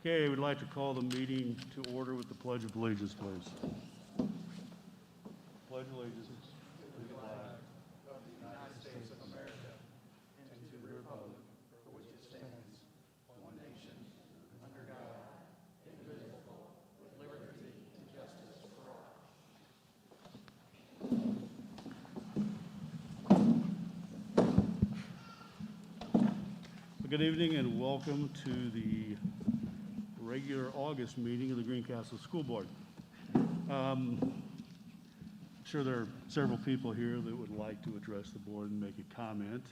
Okay, we'd like to call the meeting to order with the Pledge of Allegiance, please. Pledge allegiance to the flag of the United States of America and to the republic for which it stands, one nation, under God, indivisible, with liberty and justice for all. Good evening and welcome to the regular August meeting of the Greencastle School Board. I'm sure there are several people here that would like to address the board and make a comment.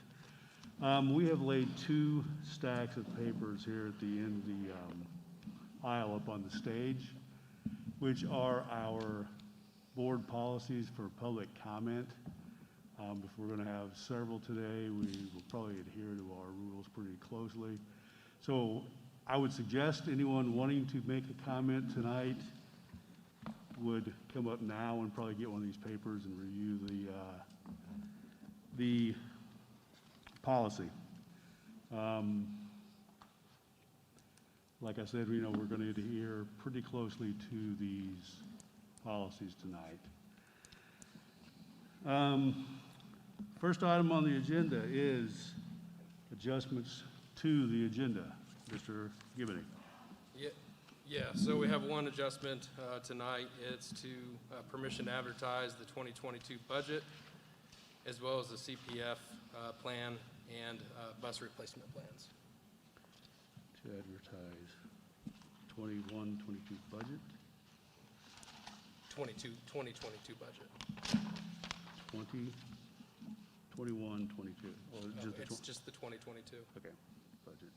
We have laid two stacks of papers here at the end of the aisle up on the stage, which are our board policies for public comment. If we're going to have several today, we will probably adhere to our rules pretty closely. So I would suggest anyone wanting to make a comment tonight would come up now and probably get one of these papers and review the policy. Like I said, we're going to adhere pretty closely to these policies tonight. First item on the agenda is adjustments to the agenda. Mr. Gibney. Yeah, so we have one adjustment tonight. It's to permission to advertise the 2022 budget as well as the CPF plan and bus replacement plans. To advertise 21-22 budget. 2022 budget. 21-22. It's just the 2022. Okay, budget.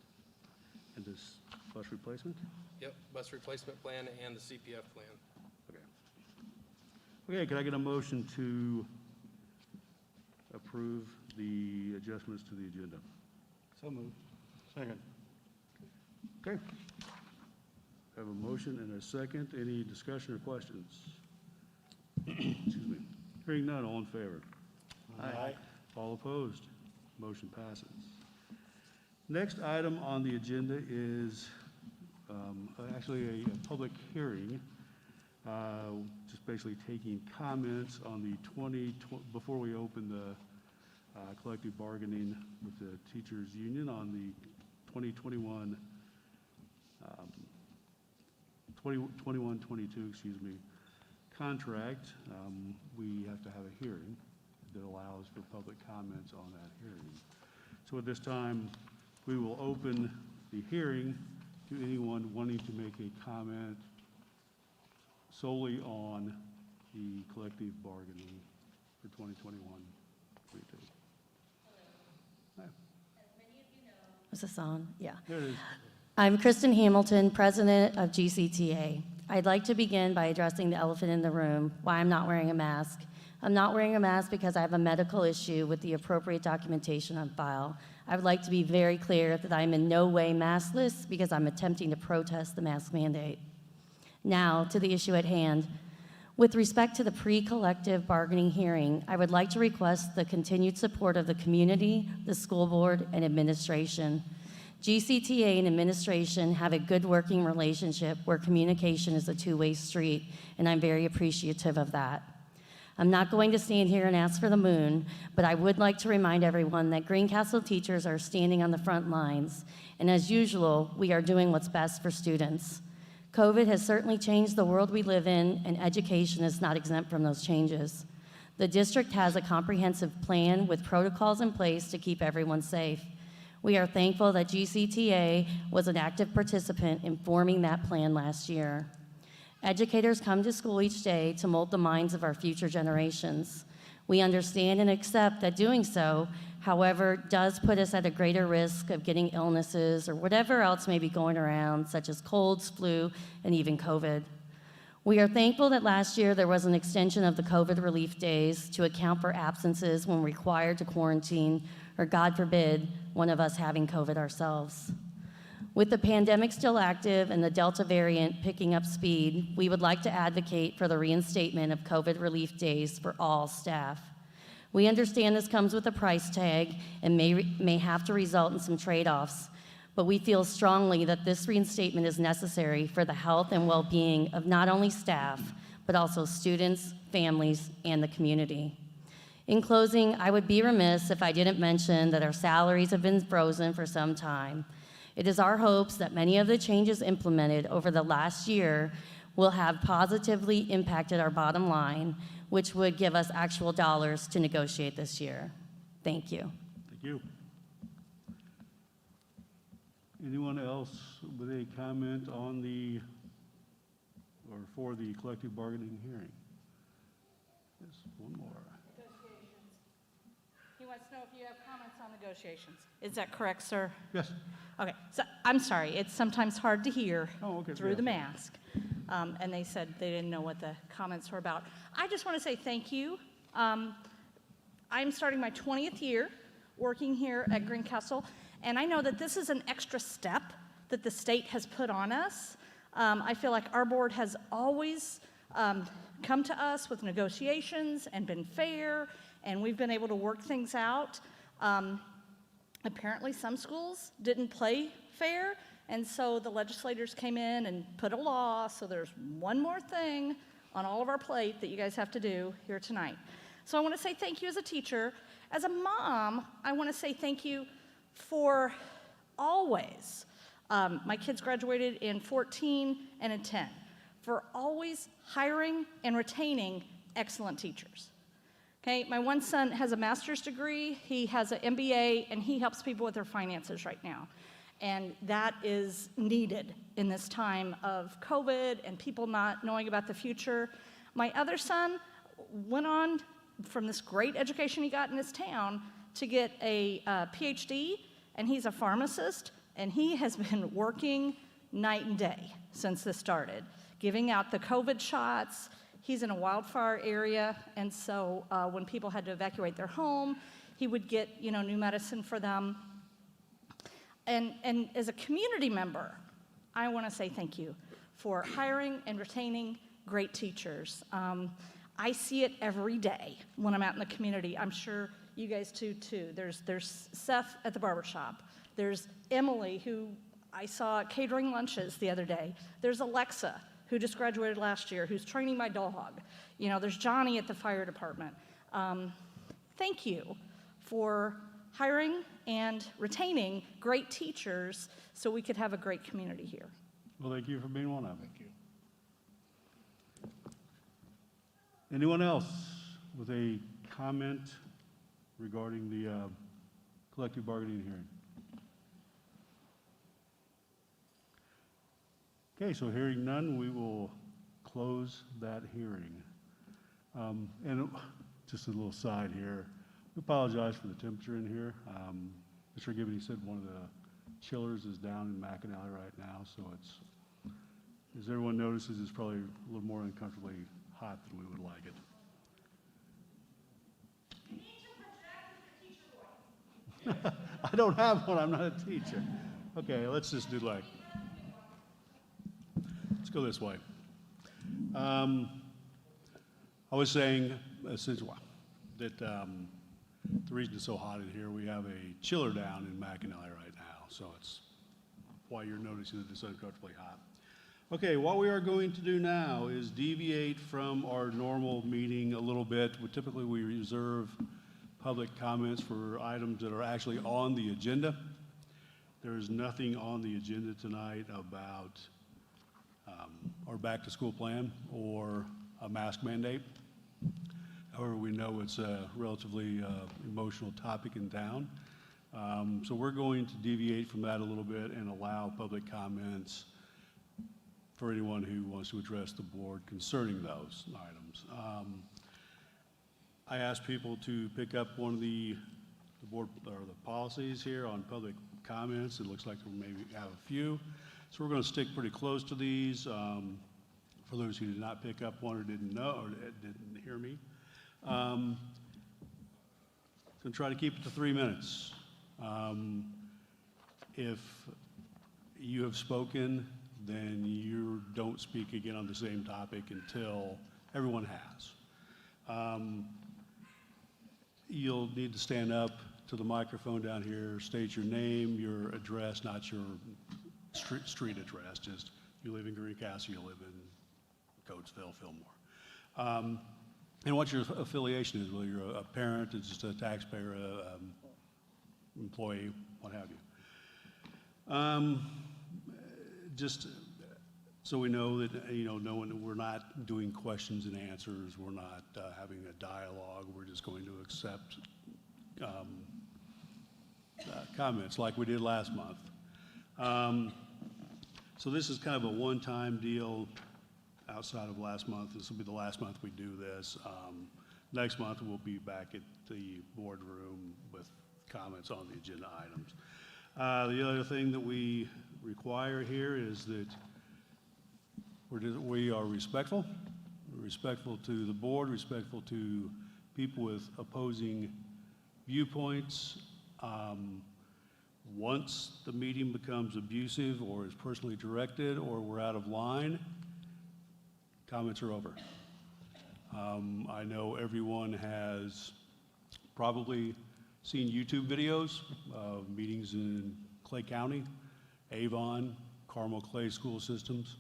And this bus replacement? Yep, bus replacement plan and the CPF plan. Okay. Okay, can I get a motion to approve the adjustments to the agenda? So moved. Second. Okay. Have a motion and a second. Any discussion or questions? Excuse me. Hearing none, all in favor? Aye. All opposed? Motion passes. Next item on the agenda is actually a public hearing, just basically taking comments on the before we open the collective bargaining with the teachers union on the 2021, 21-22, excuse me, contract. We have to have a hearing that allows for public comments on that hearing. So at this time, we will open the hearing to anyone wanting to make a comment solely on the collective bargaining for 2021-22. Hi. Is this on? Yeah. There it is. I'm Kristen Hamilton, president of GCTA. I'd like to begin by addressing the elephant in the room, why I'm not wearing a mask. I'm not wearing a mask because I have a medical issue with the appropriate documentation on file. I would like to be very clear that I'm in no way maskless because I'm attempting to protest the mask mandate. Now, to the issue at hand. With respect to the pre-collective bargaining hearing, I would like to request the continued support of the community, the school board, and administration. GCTA and administration have a good working relationship where communication is a two-way street, and I'm very appreciative of that. I'm not going to stand here and ask for the moon, but I would like to remind everyone that Greencastle teachers are standing on the front lines, and as usual, we are doing what's best for students. COVID has certainly changed the world we live in, and education is not exempt from those changes. The district has a comprehensive plan with protocols in place to keep everyone safe. We are thankful that GCTA was an active participant in forming that plan last year. Educators come to school each day to mold the minds of our future generations. We understand and accept that doing so, however, does put us at a greater risk of getting illnesses or whatever else may be going around, such as colds, flu, and even COVID. We are thankful that last year there was an extension of the COVID relief days to account for absences when required to quarantine, or God forbid, one of us having COVID ourselves. With the pandemic still active and the Delta variant picking up speed, we would like to advocate for the reinstatement of COVID relief days for all staff. We understand this comes with a price tag and may have to result in some trade-offs, but we feel strongly that this reinstatement is necessary for the health and well-being of not only staff, but also students, families, and the community. In closing, I would be remiss if I didn't mention that our salaries have been frozen for some time. It is our hopes that many of the changes implemented over the last year will have positively impacted our bottom line, which would give us actual dollars to negotiate this year. Thank you. Thank you. Anyone else with a comment on the, or for the collective bargaining hearing? Yes, one more. Negotiations. He wants to know if you have comments on negotiations. Is that correct, sir? Yes. Okay, so I'm sorry, it's sometimes hard to hear Okay, through yeah. the mask. And they said they didn't know what the comments were about. I just want to say thank you. I'm starting my 20th year working here at Greencastle, and I know that this is an extra step that the state has put on us. I feel like our board has always come to us with negotiations and been fair, and we've been able to work things out. Apparently, some schools didn't play fair, and so the legislators came in and put a law, so there's one more thing on all of our plate that you guys have to do here tonight. So I want to say thank you as a teacher. As a mom, I want to say thank you for always, my kids graduated in 14 and in 10, for always hiring and retaining excellent teachers. Okay, my one son has a master's degree, he has an MBA, and he helps people with their finances right now. And that is needed in this time of COVID and people not knowing about the future. My other son went on from this great education he got in his town to get a PhD, and he's a pharmacist, and he has been working night and day since this started, giving out the COVID shots. He's in a wildfire area, and so when people had to evacuate their home, he would get, new medicine for them. And as a community member, I want to say thank you for hiring and retaining great teachers. I see it every day when I'm out in the community. I'm sure you guys do too. There's Seth at the barbershop. There's Emily, who I saw catering lunches the other day. There's Alexa, who just graduated last year, who's training my dog. There's Johnny at the fire department. Thank you for hiring and retaining great teachers so we could have a great community here. Well, thank you for being one of them. Thank you. Anyone else with a comment regarding the collective bargaining hearing? Okay, so hearing none, we will close that hearing. And just a little side here. We apologize for the temperature in here. Mr. Gibbon, he said one of the chillers is down in McAnally right now, so it's, as everyone notices, it's probably a little more uncomfortably hot than we would like it. You need to project with the teacher voice. I don't have one, I'm not a teacher. Okay, let's just do like, let's go this way. I was saying, essentially, that the reason it's so hot in here, we have a chiller down in McAnally right now, so it's why you're noticing that it's uncomfortably hot. Okay, what we are going to do now is deviate from our normal meeting a little bit. Typically, we reserve public comments for items that are actually on the agenda. There is nothing on the agenda tonight about our back-to-school plan or a mask mandate. However, we know it's a relatively emotional topic in town. So we're going to deviate from that a little bit and allow public comments for anyone who wants to address the board concerning those items. I asked people to pick up one of the board or the policies here on public comments. It looks like we maybe have a few. So we're going to stick pretty close to these. For those who did not pick up one or didn't know or didn't hear me. Going to try to keep it to 3 minutes. If you have spoken, then you don't speak again on the same topic until everyone has. You'll need to stand up to the microphone down here, state your name, your address, not your street address, just you live in Greencastle, you live in Coatesville, Fillmore. And what your affiliation is, whether you're a parent, it's just a taxpayer, employee, what have you. Just so we know that, we're not doing questions and answers, we're not having a dialogue, we're just going to accept comments like we did last month. So this is kind of a one-time deal outside of last month. This will be the last month we do this. Next month, we'll be back at the boardroom with comments on the agenda items. The other thing that we require here is that we are respectful to the board, respectful to people with opposing viewpoints. Once the meeting becomes abusive or is personally directed or we're out of line, comments are over. I know everyone has probably seen YouTube videos of meetings in Clay County, Avon, Carmel Clay school systems.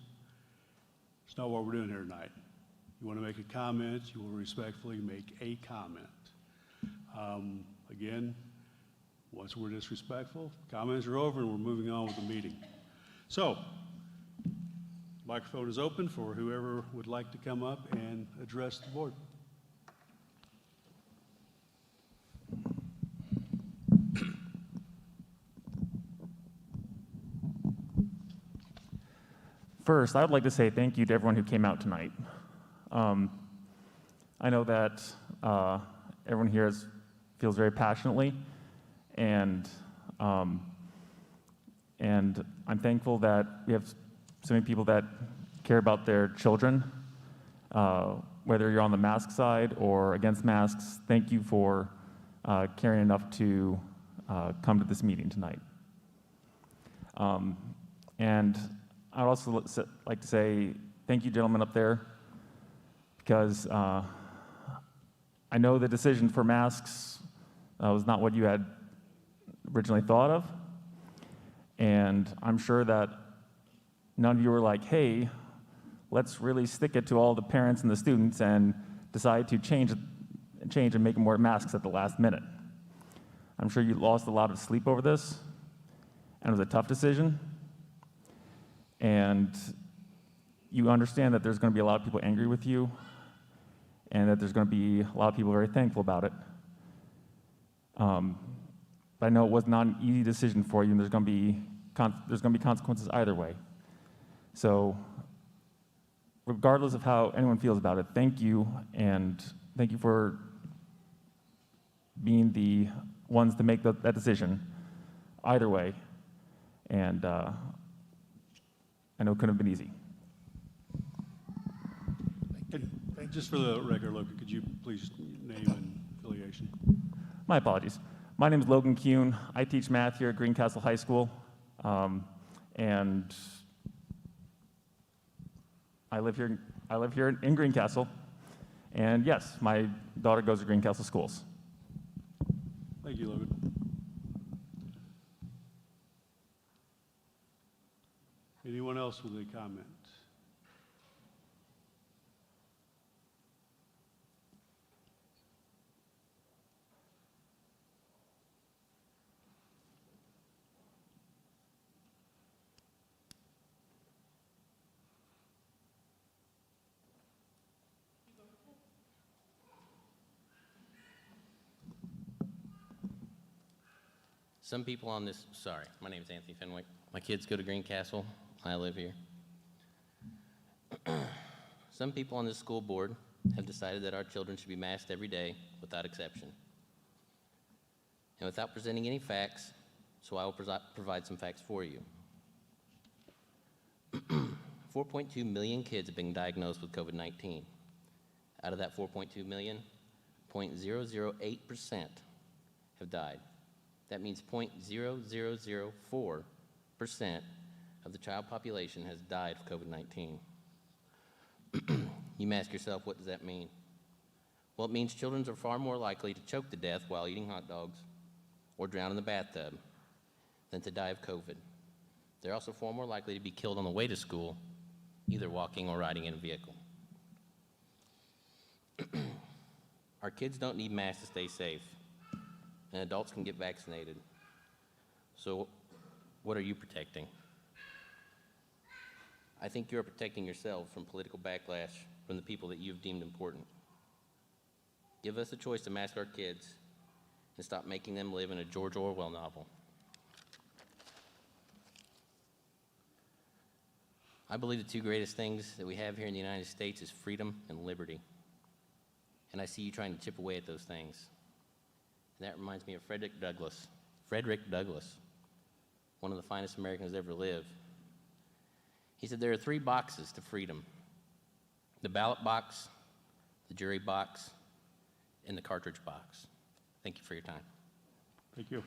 It's not what we're doing here tonight. You want to make a comment, you will respectfully make a comment. Again, once we're disrespectful, comments are over and we're moving on with the meeting. So, microphone is open for whoever would like to come up and address the board. First, I would like to say thank you to everyone who came out tonight. I know that everyone here feels very passionately, and I'm thankful that we have so many people that care about their children, whether you're on the mask side or against masks. Thank you for caring enough to come to this meeting tonight. And I'd also like to say thank you, gentlemen up there, because I know the decision for masks was not what you had originally thought of, and I'm sure that none of you were like, hey, let's really stick it to all the parents and the students and decide to change and make more masks at the last minute. I'm sure you lost a lot of sleep over this, and it was a tough decision. And you understand that there's going to be a lot of people angry with you, and that there's going to be a lot of people very thankful about it. But I know it was not an easy decision for you, and there's going to be consequences either way. So, regardless of how anyone feels about it, thank you, and thank you for being the ones to make that decision either way. And I know it couldn't have been easy. And just for the record, Logan, could you please name and affiliation? My apologies. My name is Logan Kuhn. I teach math here at Greencastle High School, and I live here in Greencastle. And yes, my daughter goes to Greencastle schools. Thank you, Logan. Anyone else with a comment? Some people on this, sorry, my name is Anthony Fenwick. My kids go to Greencastle. I live here. Some people on this school board have decided that our children should be masked every day without exception. And without presenting any facts, so I will provide some facts for you. 4.2 million kids have been diagnosed with COVID-19. Out of that 4.2 million, 0.008% have died. That means 0.0004% of the child population has died of COVID-19. You may ask yourself, what does that mean? Well, it means children are far more likely to choke to death while eating hot dogs, or drown in the bathtub than to die of COVID. They're also far more likely to be killed on the way to school, either walking or riding in a vehicle. Our kids don't need masks to stay safe, and adults can get vaccinated. So what are you protecting? I think you're protecting yourself from political backlash from the people that you've deemed important. Give us a choice to mask our kids and stop making them live in a George Orwell novel. I believe the two greatest things that we have here in the United States is freedom and liberty. And I see you trying to chip away at those things. And that reminds me of Frederick Douglass. Frederick Douglass, one of the finest Americans ever lived. He said there are 3 boxes to freedom: the ballot box, the jury box, and the cartridge box. Thank you for your time. Thank you.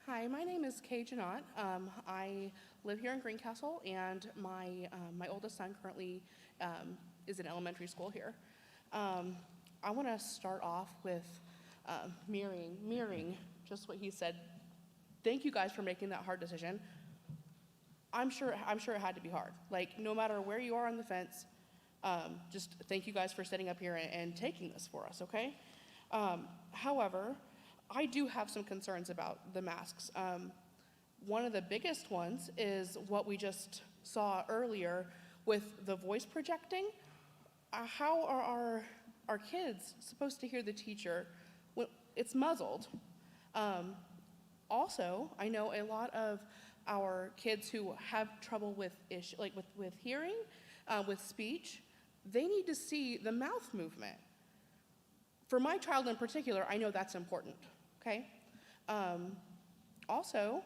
Hi, my name is Kay Janot. I live here in Greencastle, and my oldest son currently is in elementary school here. I want to start off with mirroring just what he said. Thank you guys for making that hard decision. I'm sure it had to be hard. Like, no matter where you are on the fence, just thank you guys for sitting up here and taking this for us, okay? However, I do have some concerns about the masks. One of the biggest ones is what we just saw earlier with the voice projecting. How are our kids supposed to hear the teacher when it's muzzled? Also, I know a lot of our kids who have trouble with with hearing, with speech, they need to see the mouth movement. For my child in particular, I know that's important, okay? Also,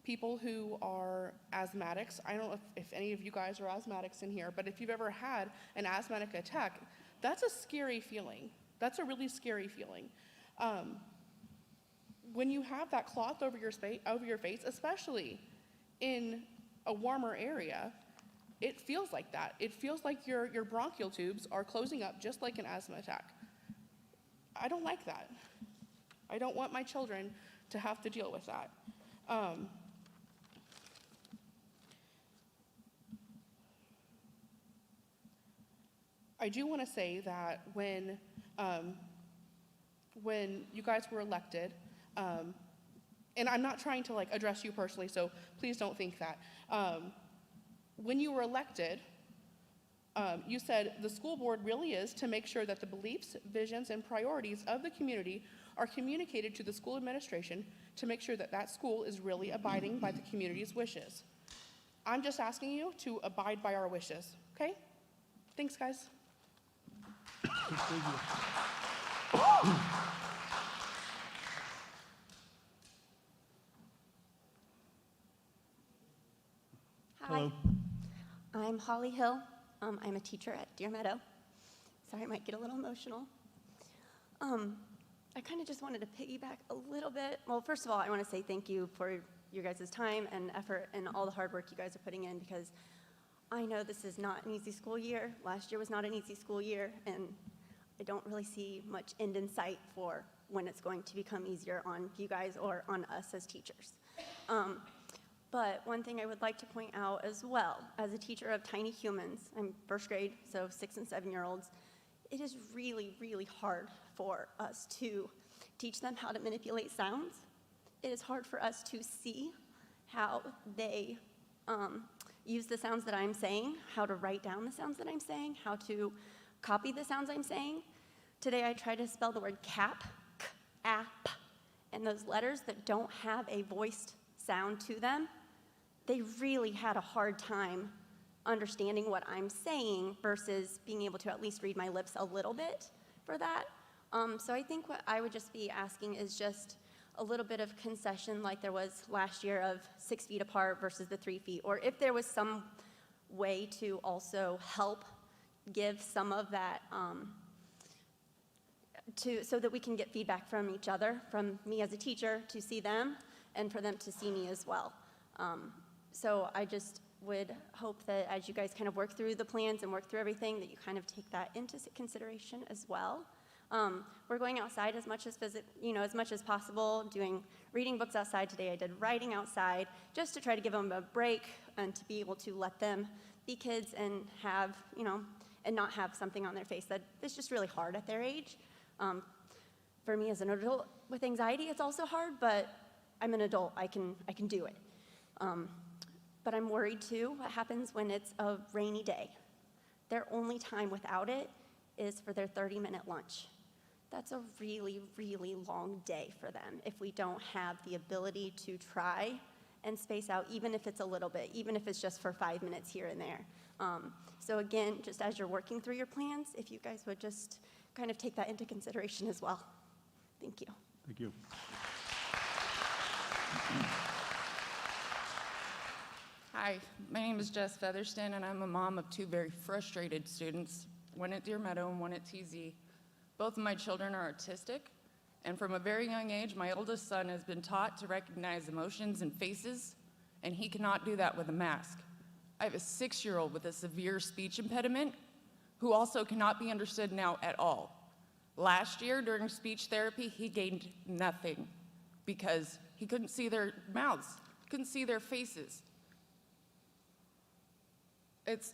people who are asthmatics, I don't know if any of you guys are asthmatics in here, but if you've ever had an asthmatic attack, that's a scary feeling. That's a really scary feeling. When you have that cloth over your face, especially in a warmer area, it feels like that. It feels like your bronchial tubes are closing up just like an asthma attack. I don't like that. I don't want my children to have to deal with that. I do want to say that when you guys were elected, and I'm not trying to address you personally, so please don't think that. When you were elected, you said the school board really is to make sure that the beliefs, visions, and priorities of the community are communicated to the school administration to make sure that that school is really abiding by the community's wishes. I'm just asking you to abide by our wishes, okay? Thanks, guys. Thank you. Hi, Hello. I'm Holly Hill. I'm a teacher at Deer Meadow. Sorry, I might get a little emotional. I kind of just wanted to piggyback a little bit. Well, first of all, I want to say thank you for your guys' time and effort and all the hard work you guys are putting in, because I know this is not an easy school year. Last year was not an easy school year, and I don't really see much end in sight for when it's going to become easier on you guys or on us as teachers. But one thing I would like to point out as well, as a teacher of tiny humans, I'm first grade, so 6 and 7-year-olds, it is really, really hard for us to teach them how to manipulate sounds. It is hard for us to see how they use the sounds that I'm saying, how to write down the sounds that I'm saying, how to copy the sounds I'm saying. Today I tried to spell the word cap, k-a-p, and those letters that don't have a voiced sound to them, they really had a hard time understanding what I'm saying versus being able to at least read my lips a little bit for that. So I think what I would just be asking is just a little bit of concession like there was last year of 6 feet apart versus the 3 feet, or if there was some way to also help give some of that so that we can get feedback from each other, from me as a teacher to see them, and for them to see me as well. So I just would hope that as you guys kind of work through the plans and work through everything, that you kind of take that into consideration as well. We're going outside as much as as much as possible, reading books outside today. I did writing outside just to try to give them a break and to be able to let them be kids and have, and not have something on their face that is just really hard at their age. For me as an adult with anxiety, it's also hard, but I'm an adult. I can do it. But I'm worried too what happens when it's a rainy day. Their only time without it is for their 30-minute lunch. That's a really, really long day for them if we don't have the ability to try and space out, even if it's a little bit, even if it's just for 5 minutes here and there. So again, just as you're working through your plans, if you guys would just kind of take that into consideration as well. Thank you. Thank you. Hi, my name is Jess Featherston, and I'm a mom of 2 very frustrated students, one at Deer Meadow and one at TZ. Both of my children are autistic, and from a very young age, my oldest son has been taught to recognize emotions and faces, and he cannot do that with a mask. I have a 6-year-old with a severe speech impediment who also cannot be understood now at all. Last year, during speech therapy, he gained nothing because he couldn't see their mouths, couldn't see their faces. It's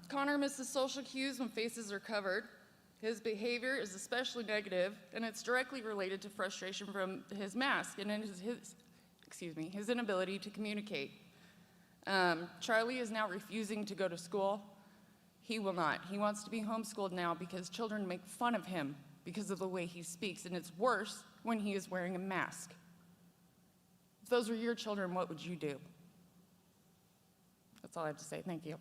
Connor misses social cues when faces are covered. His behavior is especially negative, and it's directly related to frustration from his mask and his inability to communicate. Charlie is now refusing to go to school. He will not. He wants to be homeschooled now because children make fun of him because of the way he speaks, and it's worse when he is wearing a mask. If those were your children, what would you do? That's all I have to say. Thank you.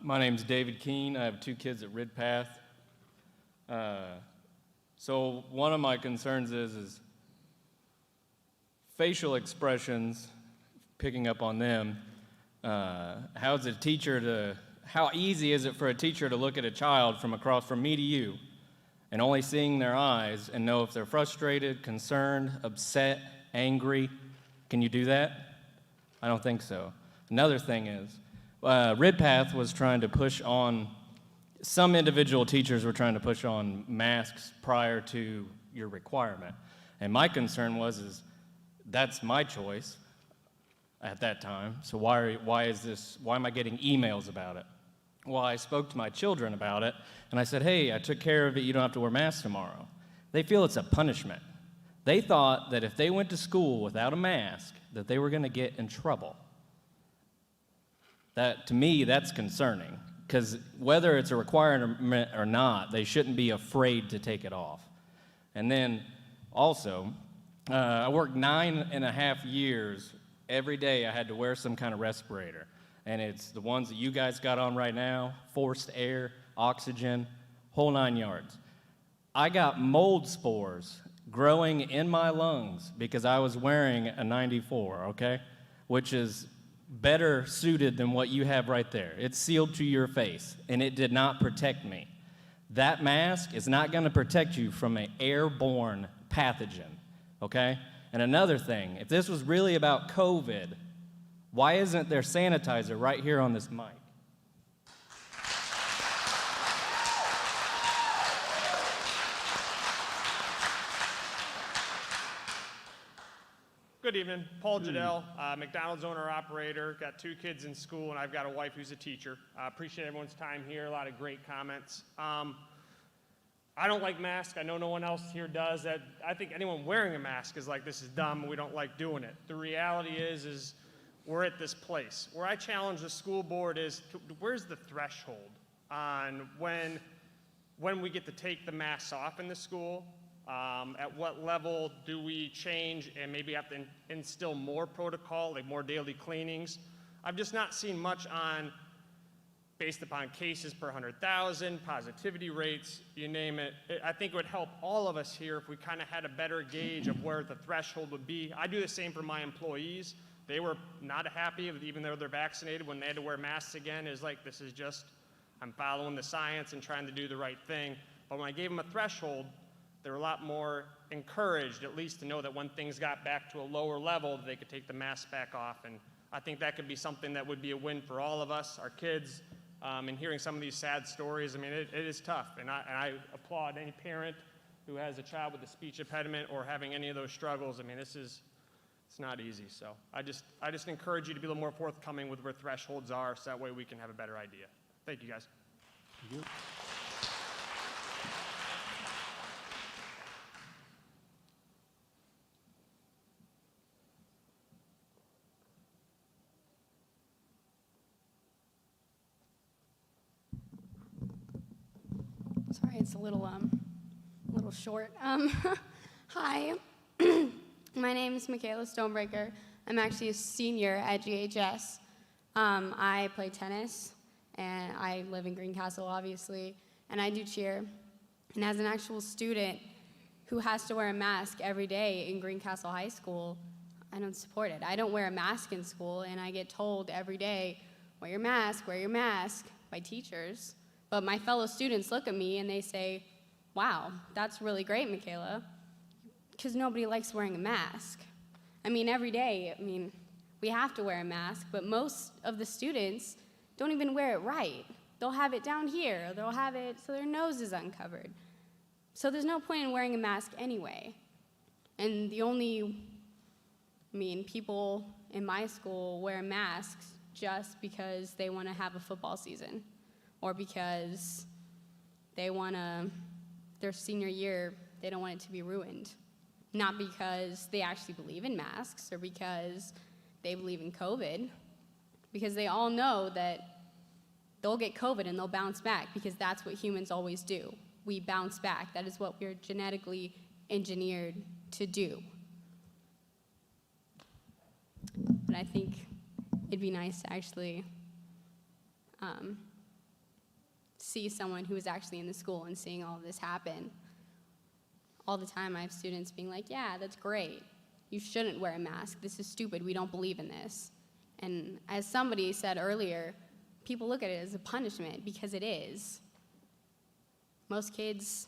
My name's David Keene. I have 2 kids at Ridpath. So one of my concerns is facial expressions, picking up on them. How easy is it for a teacher to look at a child from across from me to you and only seeing their eyes and know if they're frustrated, concerned, upset, angry? Can you do that? I don't think so. Another thing is, Ridpath was trying to push on, some individual teachers were trying to push on masks prior to your requirement. And my concern is that's my choice at that time, so why am I getting emails about it? Well, I spoke to my children about it, and I said, hey, I took care of it, you don't have to wear masks tomorrow. They feel it's a punishment. They thought that if they went to school without a mask, that they were gonna get in trouble. That, to me, that's concerning, because whether it's a requirement or not, they shouldn't be afraid to take it off. And then, also, I worked 9.5 years. Every day I had to wear some kind of respirator. And it's the ones that you guys got on right now, forced air, oxygen, whole 9 yards. I got mold spores growing in my lungs because I was wearing a 94, okay? Which is better suited than what you have right there. It's sealed to your face, and it did not protect me. That mask is not gonna protect you from an airborne pathogen, okay? And another thing, if this was really about COVID, why isn't there sanitizer right here on this mic? Good evening, Paul Jadell, McDonald's owner-operator, got 2 kids in school, and I've got a wife who's a teacher. I appreciate everyone's time here, a lot of great comments. I don't like masks. I know no one else here does. I think anyone wearing a mask is like, this is dumb, we don't like doing it. The reality is we're at this place. Where I challenge the school board is, where's the threshold on when we get to take the masks off in the school? At what level do we change and maybe have to instill more protocol, like more daily cleanings? I've just not seen much on, based upon cases per 100,000, positivity rates, you name it. I think it would help all of us here if we kind of had a better gauge of where the threshold would be. I do the same for my employees. They were not happy, even though they're vaccinated, when they had to wear masks again. It's like, this is just I'm following the science and trying to do the right thing. But when I gave them a threshold, they were a lot more encouraged, at least to know that when things got back to a lower level, they could take the mask back off. And I think that could be something that would be a win for all of us, our kids, and hearing some of these sad stories. I mean, it is tough, and I applaud any parent who has a child with a speech impediment or having any of those struggles. I mean, it's not easy. So I just encourage you to be a little more forthcoming with where thresholds are, so that way we can have a better idea. Thank you, guys. Thank you. Sorry, it's a little short. Hi, my name is Michaela Stonebreaker. I'm actually a senior at GHS. I play tennis, and I live in Greencastle, obviously, and I do cheer. And as an actual student who has to wear a mask every day in Greencastle High School, I don't support it. I don't wear a mask in school, and I get told every day, wear your mask by teachers. But my fellow students look at me and they say, wow, that's really great, Michaela, because nobody likes wearing a mask. I mean, every day, we have to wear a mask, but most of the students don't even wear it right. They'll have it down here, or they'll have it so their nose is uncovered. So there's no point in wearing a mask anyway. And the only, people in my school wear masks just because they want to have a football season, or because they want their senior year, they don't want it to be ruined. Not because they actually believe in masks or because they believe in COVID, because they all know that they'll get COVID and they'll bounce back, because that's what humans always do. We bounce back. That is what we're genetically engineered to do. But I think it'd be nice to actually see someone who is actually in the school and seeing all of this happen. All the time I have students being like, yeah, that's great. You shouldn't wear a mask. This is stupid. We don't believe in this. And as somebody said earlier, people look at it as a punishment, because it is. Most kids,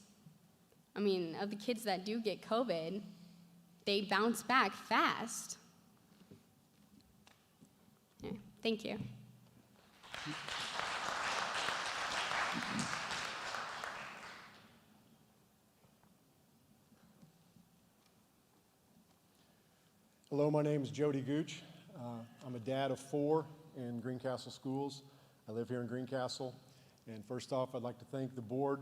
of the kids that do get COVID, they bounce back fast. Yeah, thank you. Hello, my name is Jody Gooch. I'm a dad of 4 in Greencastle schools. I live here in Greencastle. And first off, I'd like to thank the board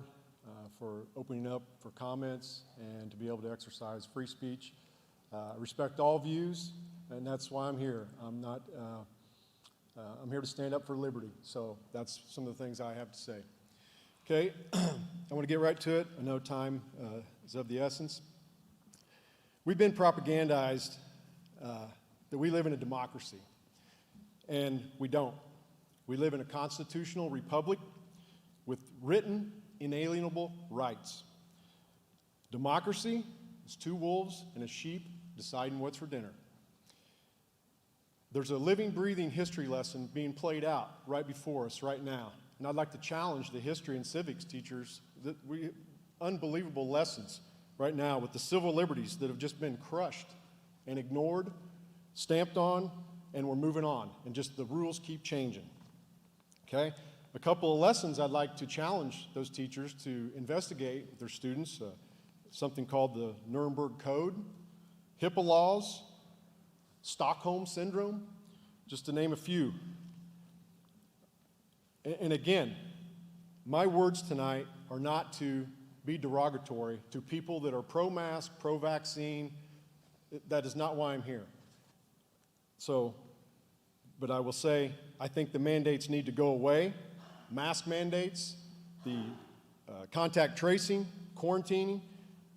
for opening up for comments and to be able to exercise free speech. I respect all views, and that's why I'm here. I'm here to stand up for liberty. So that's some of the things I have to say. Okay, I want to get right to it. I know time is of the essence. We've been propagandized that we live in a democracy, and we don't. We live in a constitutional republic with written, inalienable rights. Democracy is 2 wolves and a sheep deciding what's for dinner. There's a living, breathing history lesson being played out right before us right now, and I'd like to challenge the history and civics teachers. Unbelievable lessons right now with the civil liberties that have just been crushed and ignored, stamped on, and we're moving on, and just the rules keep changing. Okay? A couple of lessons I'd like to challenge those teachers to investigate with their students, something called the Nuremberg Code, HIPAA laws, Stockholm Syndrome, just to name a few. And again, my words tonight are not to be derogatory to people that are pro-mask, pro-vaccine. That is not why I'm here. So, but I will say, I think the mandates need to go away. Mask mandates, the contact tracing, quarantining.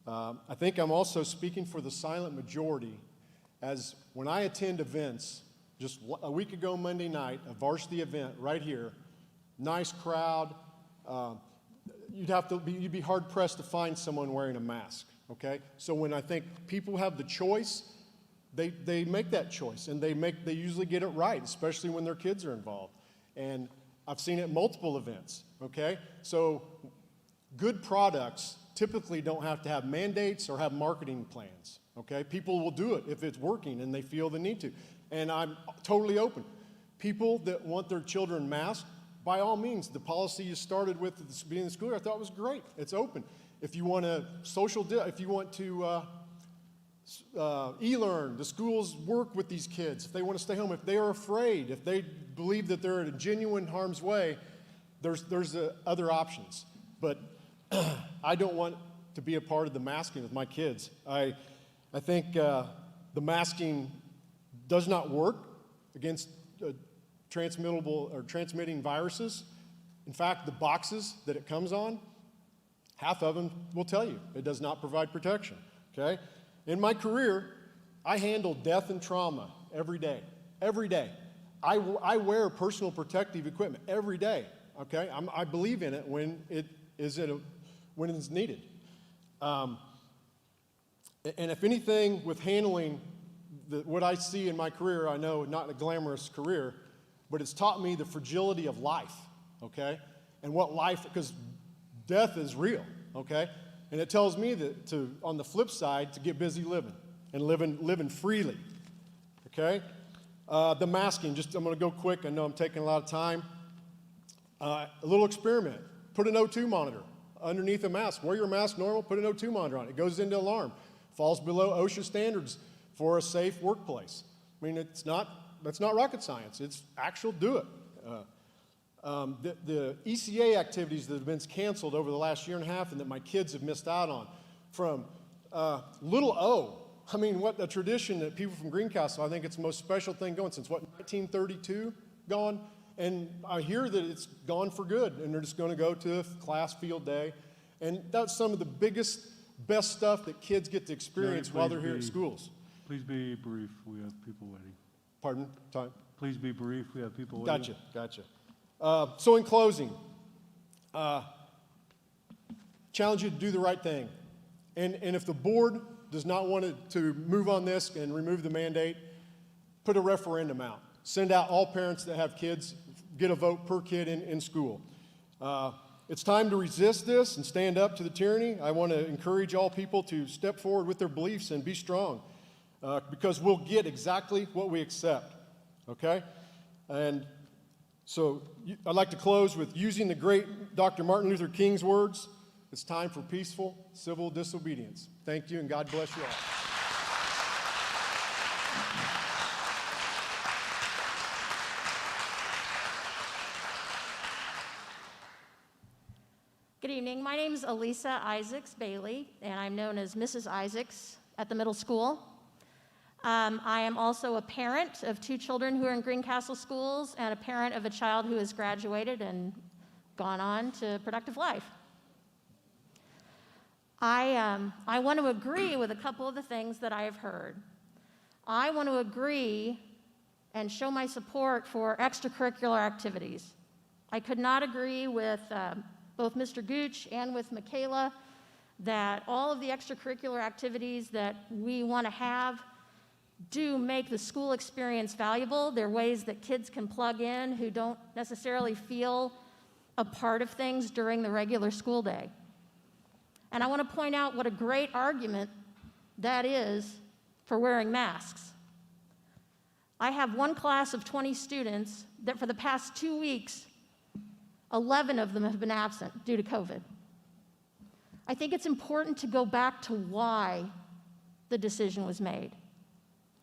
I think I'm also speaking for the silent majority, as when I attend events, just a week ago Monday night, a varsity event right here, nice crowd, you'd be hard pressed to find someone wearing a mask, okay? So when I think people have the choice, they make that choice, and they usually get it right, especially when their kids are involved. And I've seen it at multiple events, okay? So good products typically don't have to have mandates or have marketing plans, okay? People will do it if it's working and they feel the need to. And I'm totally open. People that want their children masked, by all means, the policy you started with at the beginning of the school year, I thought was great. It's open. If you want to if you want to e-learn, the schools work with these kids. If they want to stay home, if they are afraid, if they believe that they're in a genuine harm's way, there's other options. But I don't want to be a part of the masking with my kids. I think the masking does not work against transmittable or transmitting viruses. In fact, the boxes that it comes on, half of them will tell you it does not provide protection, okay? In my career, I handle death and trauma every day, every day. I wear personal protective equipment every day, okay? I believe in it when when it's needed. And if anything with handling what I see in my career, I know not a glamorous career, but it's taught me the fragility of life, okay? And what life, because death is real, okay? And it tells me that on the flip side, to get busy living and living freely, okay? The masking, I'm gonna go quick. I know I'm taking a lot of time. A little experiment. Put an O2 monitor underneath a mask. Wear your mask normal, put an O2 monitor on it. It goes into alarm. Falls below OSHA standards for a safe workplace. I mean, that's not rocket science. It's actual, do it. The ECA activities that have been canceled over the last year and a half and that my kids have missed out on, from little O. I mean, what a tradition that people from Greencastle, I think it's the most special thing going since, 1932 gone? And I hear that it's gone for good, and they're just going to go to a class field day. And that's some of the best stuff that kids get to experience while they're here at schools. Please be brief. We have people waiting. Pardon? Time? Please be brief. We have people waiting. Gotcha. So in closing, challenge you to do the right thing. And if the board does not want to move on this and remove the mandate, put a referendum out. Send out all parents that have kids, get a vote per kid in school. It's time to resist this and stand up to the tyranny. I want to encourage all people to step forward with their beliefs and be strong, because we'll get exactly what we accept, okay? And so I'd like to close with using the great Dr. Martin Luther King's words: it's time for peaceful civil disobedience. Thank you, and God bless you all. Good evening. My name is Elisa Isaacs Bailey, and I'm known as Mrs. Isaacs at the middle school. I am also a parent of 2 children who are in Greencastle schools and a parent of a child who has graduated and gone on to productive life. I want to agree with a couple of the things that I have heard. I want to agree and show my support for extracurricular activities. I could not agree with both Mr. Gooch and with Michaela that all of the extracurricular activities that we want to have do make the school experience valuable. They're ways that kids can plug in who don't necessarily feel a part of things during the regular school day. And I want to point out what a great argument that is for wearing masks. I have one class of 20 students that for the past 2 weeks, 11 of them have been absent due to COVID. I think it's important to go back to why the decision was made.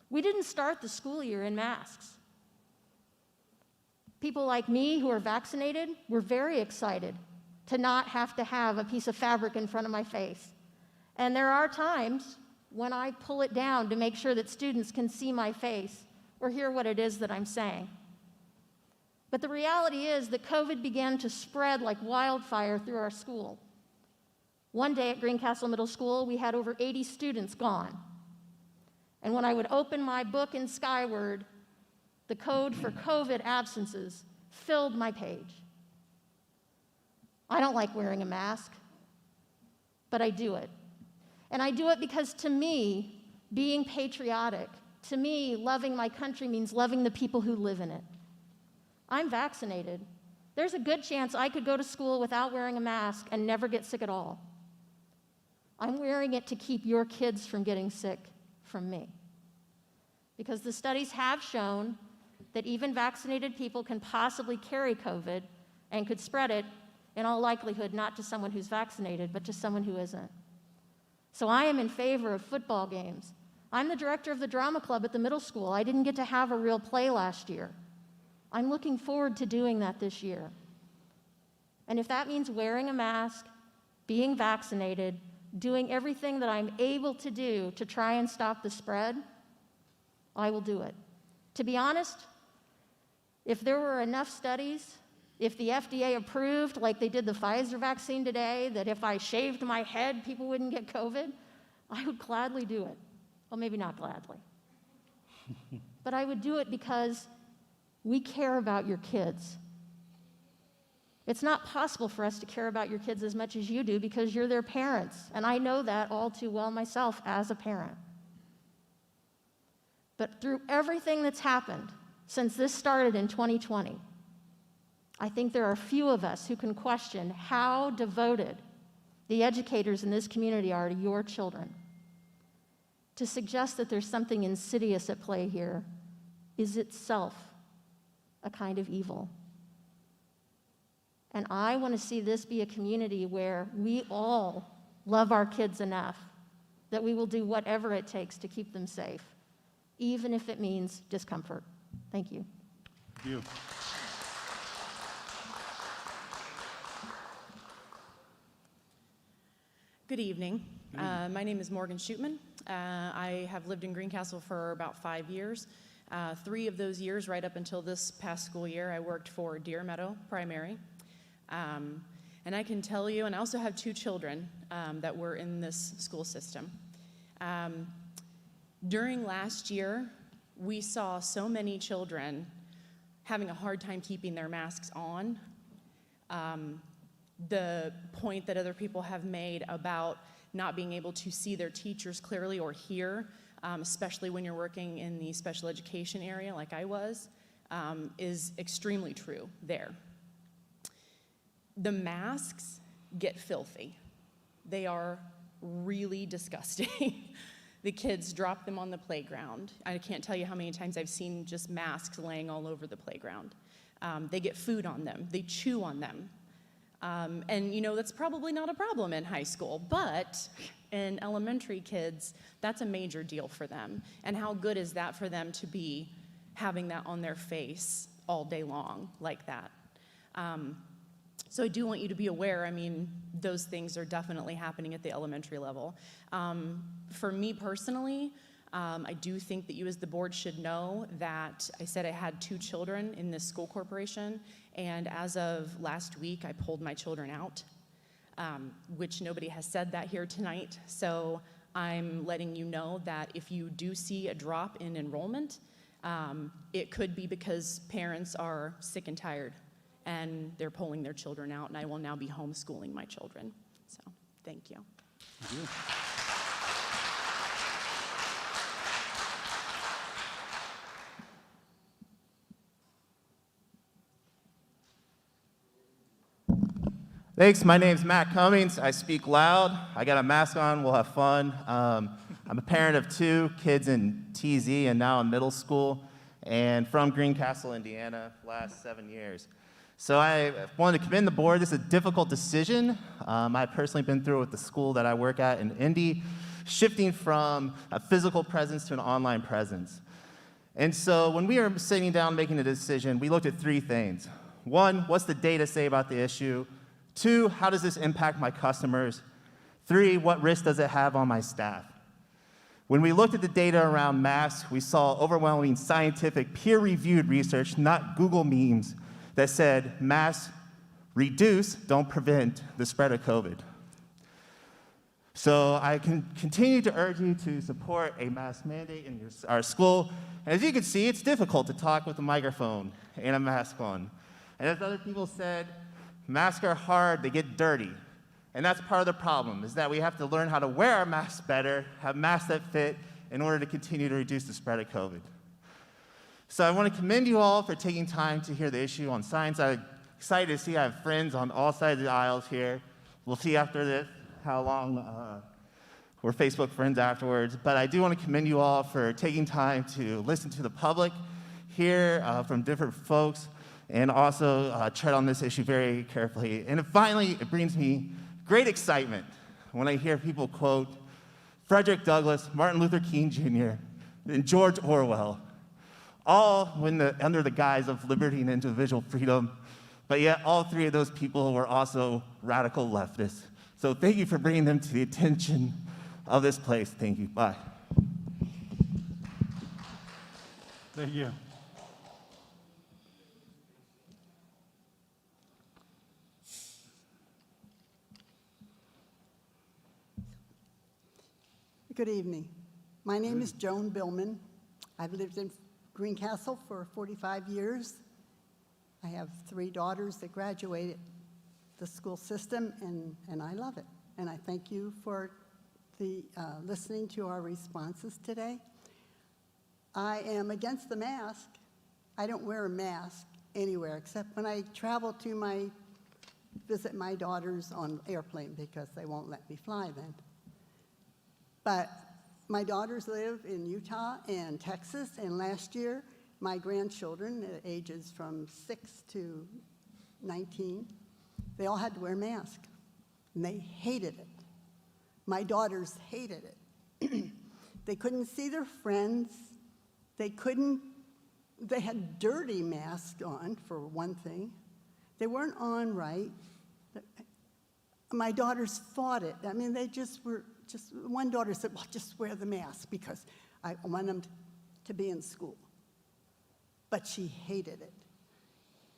We didn't start the school year in masks. People like me who are vaccinated were very excited to not have to have a piece of fabric in front of my face. And there are times when I pull it down to make sure that students can see my face or hear what it is that I'm saying. But the reality is that COVID began to spread like wildfire through our school. One day at Greencastle Middle School, we had over 80 students gone. And when I would open my book in Skyward, the code for COVID absences filled my page. I don't like wearing a mask, but I do it. And I do it because to me, being patriotic, to me, loving my country means loving the people who live in it. I'm vaccinated, There's a good chance I could go to school without wearing a mask and never get sick at all. I'm wearing it to keep your kids from getting sick from me. Because the studies have shown that even vaccinated people can possibly carry COVID and could spread it, in all likelihood, not to someone who's vaccinated, but to someone who isn't. So I am in favor of football games. I'm the director of the drama club at the middle school. I didn't get to have a real play last year. I'm looking forward to doing that this year. And if that means wearing a mask, being vaccinated, doing everything that I'm able to do to try and stop the spread, I will do it. To be honest, if there were enough studies, if the FDA approved, like they did the Pfizer vaccine today, that if I shaved my head, people wouldn't get COVID, I would gladly do it. Well, maybe not gladly. But I would do it because we care about your kids. It's not possible for us to care about your kids as much as you do because you're their parents, and I know that all too well myself as a parent. But through everything that's happened since this started in 2020, I think there are few of us who can question how devoted the educators in this community are to your children. To suggest that there's something insidious at play here is itself a kind of evil. And I want to see this be a community where we all love our kids enough that we will do whatever it takes to keep them safe, even if it means discomfort. Thank you. Thank you. Good evening. My name is Morgan Shootman. I have lived in Greencastle for about 5 years. 3 of those years, right up until this past school year, I worked for Deer Meadow Primary. And I can tell you, and I also have 2 children that were in this school system. During last year, we saw so many children having a hard time keeping their masks on. The point that other people have made about not being able to see their teachers clearly or hear, especially when you're working in the special education area like I was, is extremely true there. The masks get filthy. They are really disgusting. The kids drop them on the playground. I can't tell you how many times I've seen just masks laying all over the playground. They get food on them. They chew on them. And you know, that's probably not a problem in high school, but in elementary kids, that's a major deal for them. And how good is that for them to be having that on their face all day long like that? So I do want you to be aware, I mean, those things are definitely happening at the elementary level. For me personally, I do think that you as the board should know that I said I had 2 children in this school corporation, and as of last week, I pulled my children out, which nobody has said that here tonight. So I'm letting you know that if you do see a drop in enrollment, it could be because parents are sick and tired and they're pulling their children out, and I will now be homeschooling my children. So, thank you. Thank you. Thanks. My name's Matt Cummings. I speak loud. I got a mask on. We'll have fun. I'm a parent of 2 kids in TZ and now in middle school, and from Greencastle, Indiana, last 7 years. So I wanted to commend the board. This is a difficult decision. I've personally been through it with the school that I work at in Indy, shifting from a physical presence to an online presence. And so when we were sitting down making a decision, we looked at 3 things. 1, what's the data say about the issue? 2, how does this impact my customers? 3, what risk does it have on my staff? When we looked at the data around masks, we saw overwhelming scientific peer-reviewed research, not Google memes, that said masks reduce, don't prevent the spread of COVID. So I can continue to urge you to support a mask mandate in our school. And as you can see, it's difficult to talk with a microphone and a mask on. And as other people said, masks are hard, they get dirty. And that's part of the problem, is that we have to learn how to wear our masks better, have masks that fit, in order to continue to reduce the spread of COVID. So I want to commend you all for taking time to hear the issue on science. I excited to see I have friends on all sides of the aisles here. We'll see after this how long we're Facebook friends afterwards. But I do want to commend you all for taking time to listen to the public, hear from different folks, and also tread on this issue very carefully. And finally, it brings me great excitement when I hear people quote Frederick Douglass, Martin Luther King Jr., and George Orwell, all under the guise of liberty and individual freedom, but yet all three of those people were also radical leftists. So thank you for bringing them to the attention of this place. Thank you. Bye. Thank you. Good evening. My name is Joan Billman. I've lived in Greencastle for 45 years. I have 3 daughters that graduated the school system, and I love it. And I thank you for listening to our responses today. I am against the mask. I don't wear a mask anywhere except when I travel to visit my daughters on airplane because they won't let me fly then. But my daughters live in Utah and Texas, and last year, my grandchildren, ages from 6 to 19, they all had to wear masks, and they hated it. My daughters hated it. They couldn't see their friends. They had dirty masks on, for one thing. They weren't on right. My daughters fought it. I mean, they one daughter said, well, just wear the mask because I want them to be in school. But she hated it.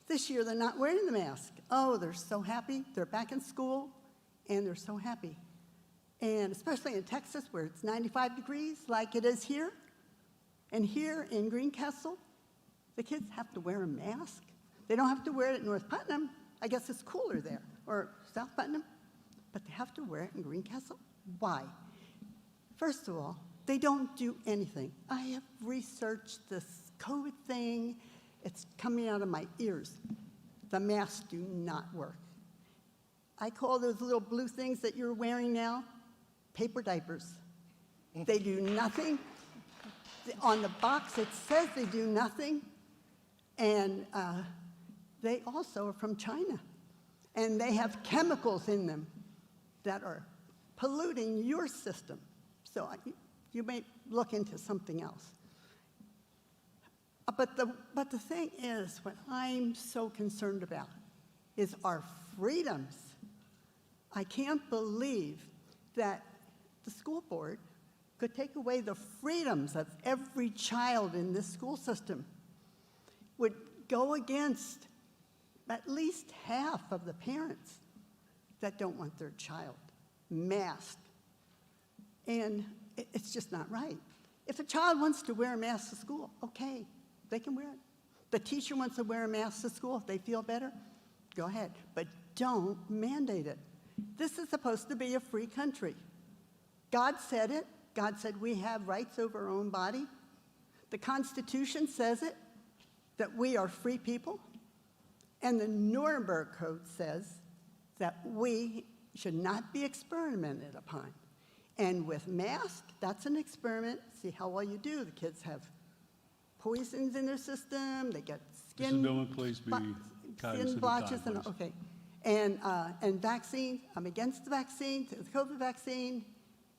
This year, they're not wearing the mask. Oh, they're so happy. They're back in school, and they're so happy. And especially in Texas, where it's 95 degrees, like it is here. And here in Greencastle, the kids have to wear a mask. They don't have to wear it at North Putnam. I guess it's cooler there, or South Putnam. But they have to wear it in Greencastle? Why? First of all, they don't do anything. I have researched this COVID thing. It's coming out of my ears. The masks do not work. I call those little blue things that you're wearing now paper diapers. They do nothing. On the box, it says they do nothing. And they also are from China. And they have chemicals in them that are polluting your system. So you may look into something else. But the thing is, what I'm so concerned about is our freedoms. I can't believe that the school board could take away the freedoms of every child in this school system, would go against at least half of the parents that don't want their child masked. And it's just not right. If a child wants to wear a mask to school, okay, they can wear it. The teacher wants to wear a mask to school if they feel better, go ahead. But don't mandate it. This is supposed to be a free country. God said it. God said we have rights over our own body. The Constitution says it, that we are free people. And the Nuremberg Code says that we should not be experimented upon. And with masks, that's an experiment. See how well you do. The kids have poisons in their system. They get skin, Mrs. Billman, please be cognizant skin of blotches. time, And, please. okay. And vaccines, I'm against the vaccine, the COVID vaccine.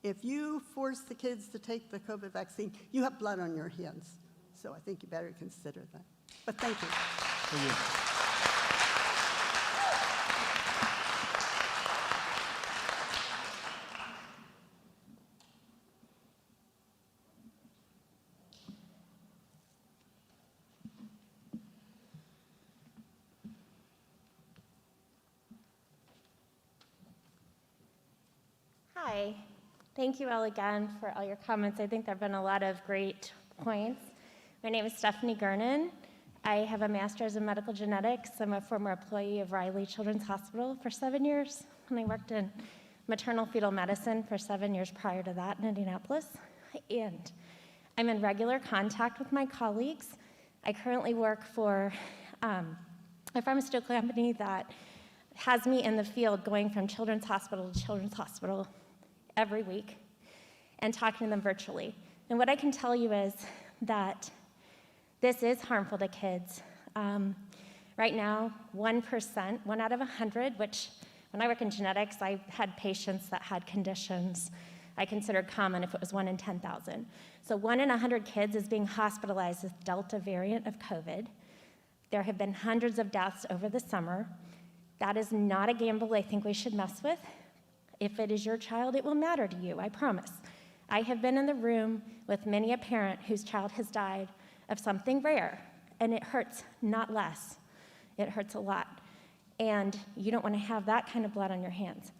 If you force the kids to take the COVID vaccine, you have blood on your hands. So I think you better consider that. But thank you. Thank you. Hi. Thank you all again for all your comments. I think there have been a lot of great points. My name is Stephanie Gernon. I have a master's in medical genetics. I'm a former employee of Riley Children's Hospital for 7 years, and I worked in maternal fetal medicine for 7 years prior to that in Indianapolis. And I'm in regular contact with my colleagues. I currently work for a pharmaceutical company that has me in the field going from children's hospital to children's hospital every week and talking to them virtually. And what I can tell you is that this is harmful to kids. Right now, 1%, 1 out of 100, which when I work in genetics, I had patients that had conditions I considered common if it was 1 in 10,000. So 1 in 100 kids is being hospitalized with Delta variant of COVID. There have been hundreds of deaths over the summer. That is not a gamble I think we should mess with. If it is your child, it will matter to you, I promise. I have been in the room with many a parent whose child has died of something rare, and it hurts not less. It hurts a lot. And you don't want to have that kind of blood on your hands.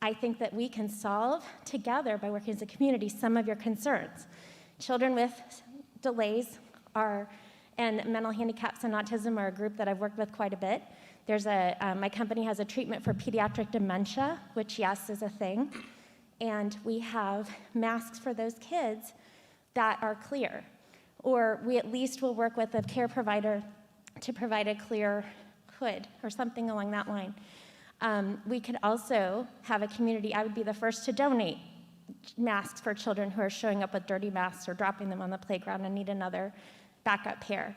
I think that we can solve together by working as a community some of your concerns. Children with delays and mental handicaps and autism are a group that I've worked with quite a bit. My company has a treatment for pediatric dementia, which, yes, is a thing. And we have masks for those kids that are clear. Or we at least will work with a care provider to provide a clear hood or something along that line. We could also have a community. I would be the first to donate masks for children who are showing up with dirty masks or dropping them on the playground and need another backup pair.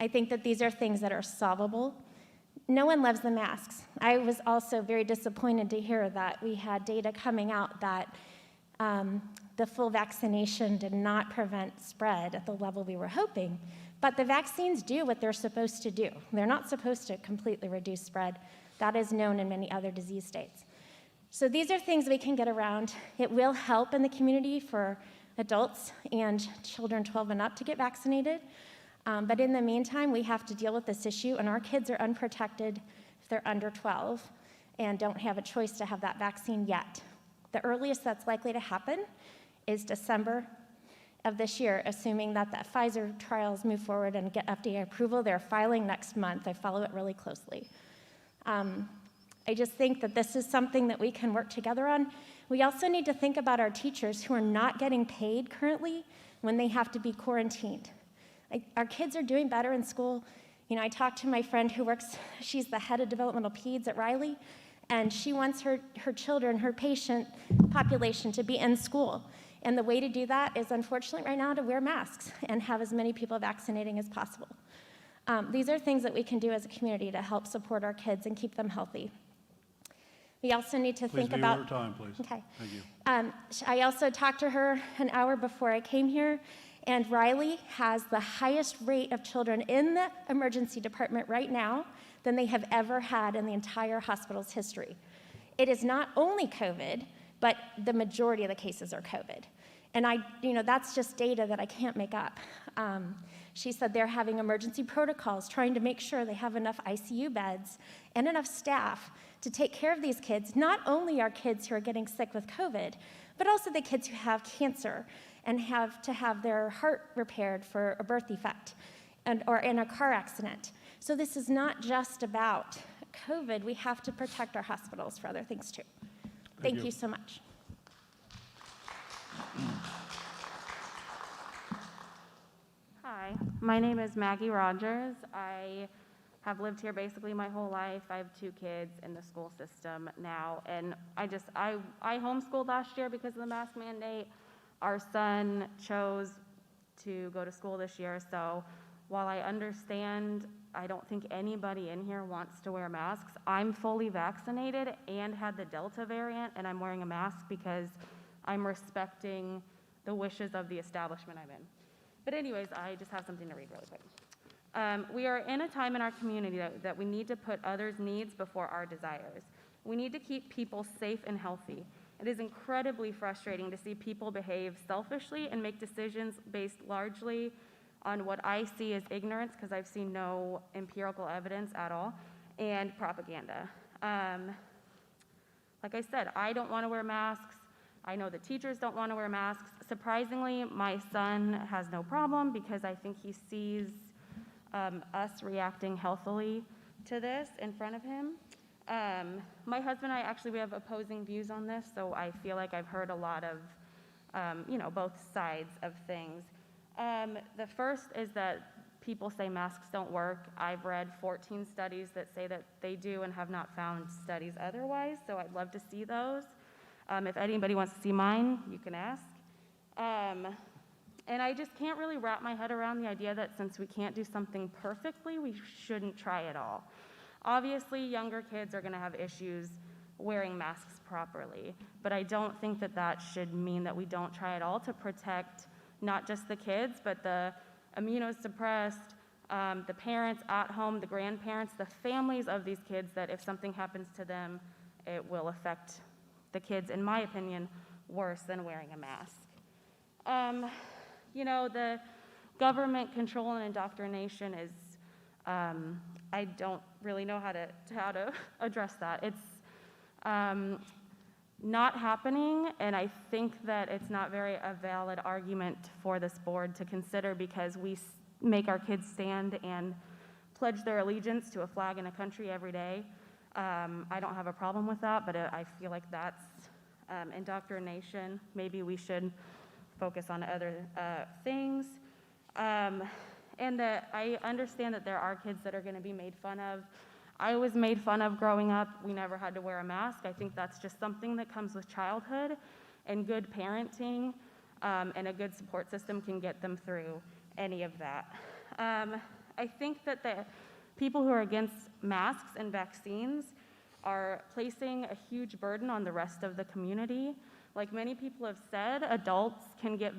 I think that these are things that are solvable. No one loves the masks. I was also very disappointed to hear that we had data coming out that the full vaccination did not prevent spread at the level we were hoping. But the vaccines do what they're supposed to do. They're not supposed to completely reduce spread. That is known in many other disease states. So these are things we can get around. It will help in the community for adults and children 12 and up to get vaccinated. But in the meantime, we have to deal with this issue, and our kids are unprotected if they're under 12 and don't have a choice to have that vaccine yet. The earliest that's likely to happen is December of this year, assuming that the Pfizer trials move forward and get FDA approval. They're filing next month. I follow it really closely. I just think that this is something that we can work together on. We also need to think about our teachers who are not getting paid currently when they have to be quarantined. Our kids are doing better in school. You know, I talked to my friend who works, she's the head of developmental peds at Riley, and she wants her children, her patient population to be in school. And the way to do that is, unfortunately, right now to wear masks and have as many people vaccinating as possible. These are things that we can do as a community to help support our kids and keep them healthy. We also need to think about— Please be over time, please. Okay. Thank you. I also talked to her an hour before I came here, and Riley has the highest rate of children in the emergency department right now than they have ever had in the entire hospital's history. It is not only COVID, but the majority of the cases are COVID. And that's just data that I can't make up. She said they're having emergency protocols, trying to make sure they have enough ICU beds and enough staff to take care of these kids, not only our kids who are getting sick with COVID, but also the kids who have cancer and have to have their heart repaired for a birth defect or in a car accident. So this is not just about COVID. We have to protect our hospitals for other things too. Thank you so much. Hi, my name is Maggie Rogers. I have lived here basically my whole life. I have 2 kids in the school system now, and I homeschooled last year because of the mask mandate. Our son chose to go to school this year, so while I understand I don't think anybody in here wants to wear masks, I'm fully vaccinated and had the Delta variant, and I'm wearing a mask because I'm respecting the wishes of the establishment I'm in. But anyways, I just have something to read really quick. We are in a time in our community that we need to put others' needs before our desires. We need to keep people safe and healthy. It is incredibly frustrating to see people behave selfishly and make decisions based largely on what I see as ignorance, because I've seen no empirical evidence at all, and propaganda. Like I said, I don't want to wear masks. I know the teachers don't want to wear masks. Surprisingly, my son has no problem because I think he sees us reacting healthily to this in front of him. My husband and I we have opposing views on this, so I feel like I've heard a lot of, both sides of things. The first is that people say masks don't work. I've read 14 studies that say that they do and have not found studies otherwise, so I'd love to see those. If anybody wants to see mine, you can ask. And I just can't really wrap my head around the idea that since we can't do something perfectly, we shouldn't try at all. Obviously, younger kids are gonna have issues wearing masks properly, but I don't think that that should mean that we don't try at all to protect not just the kids, but the immunosuppressed, the parents at home, the grandparents, the families of these kids, that if something happens to them, it will affect the kids, in my opinion, worse than wearing a mask. You know, the government control and indoctrination is, I don't really know how to address that. It's not happening, and I think that it's not a valid argument for this board to consider, because we make our kids stand and pledge their allegiance to a flag and a country every day. I don't have a problem with that, but I feel like that's indoctrination. Maybe we should focus on other things. And that I understand that there are kids that are gonna be made fun of. I was made fun of growing up. We never had to wear a mask. I think that's just something that comes with childhood, and good parenting and a good support system can get them through any of that. I think that the people who are against masks and vaccines are placing a huge burden on the rest of the community. Like many people have said, adults can get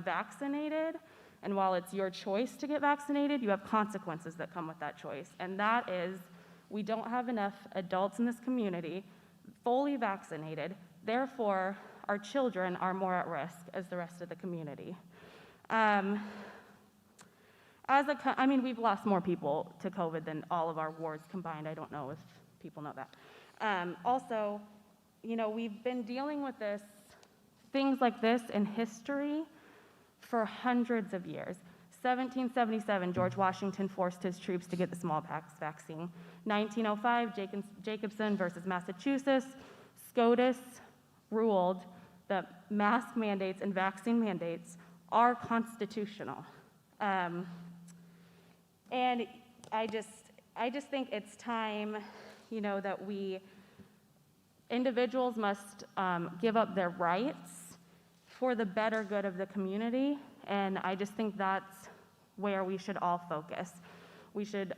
vaccinated, and while it's your choice to get vaccinated, you have consequences that come with that choice. And that is, we don't have enough adults in this community fully vaccinated, therefore our children are more at risk as the rest of the community. I mean, we've lost more people to COVID than all of our wars combined. I don't know if people know that. Also, you know, we've been dealing with things like this in history for hundreds of years. 1777, George Washington forced his troops to get the smallpox vaccine. 1905, Jacobson versus Massachusetts, SCOTUS ruled that mask mandates and vaccine mandates are constitutional. And I just think it's time, you know, that individuals must give up their rights for the better good of the community, and I just think that's where we should all focus.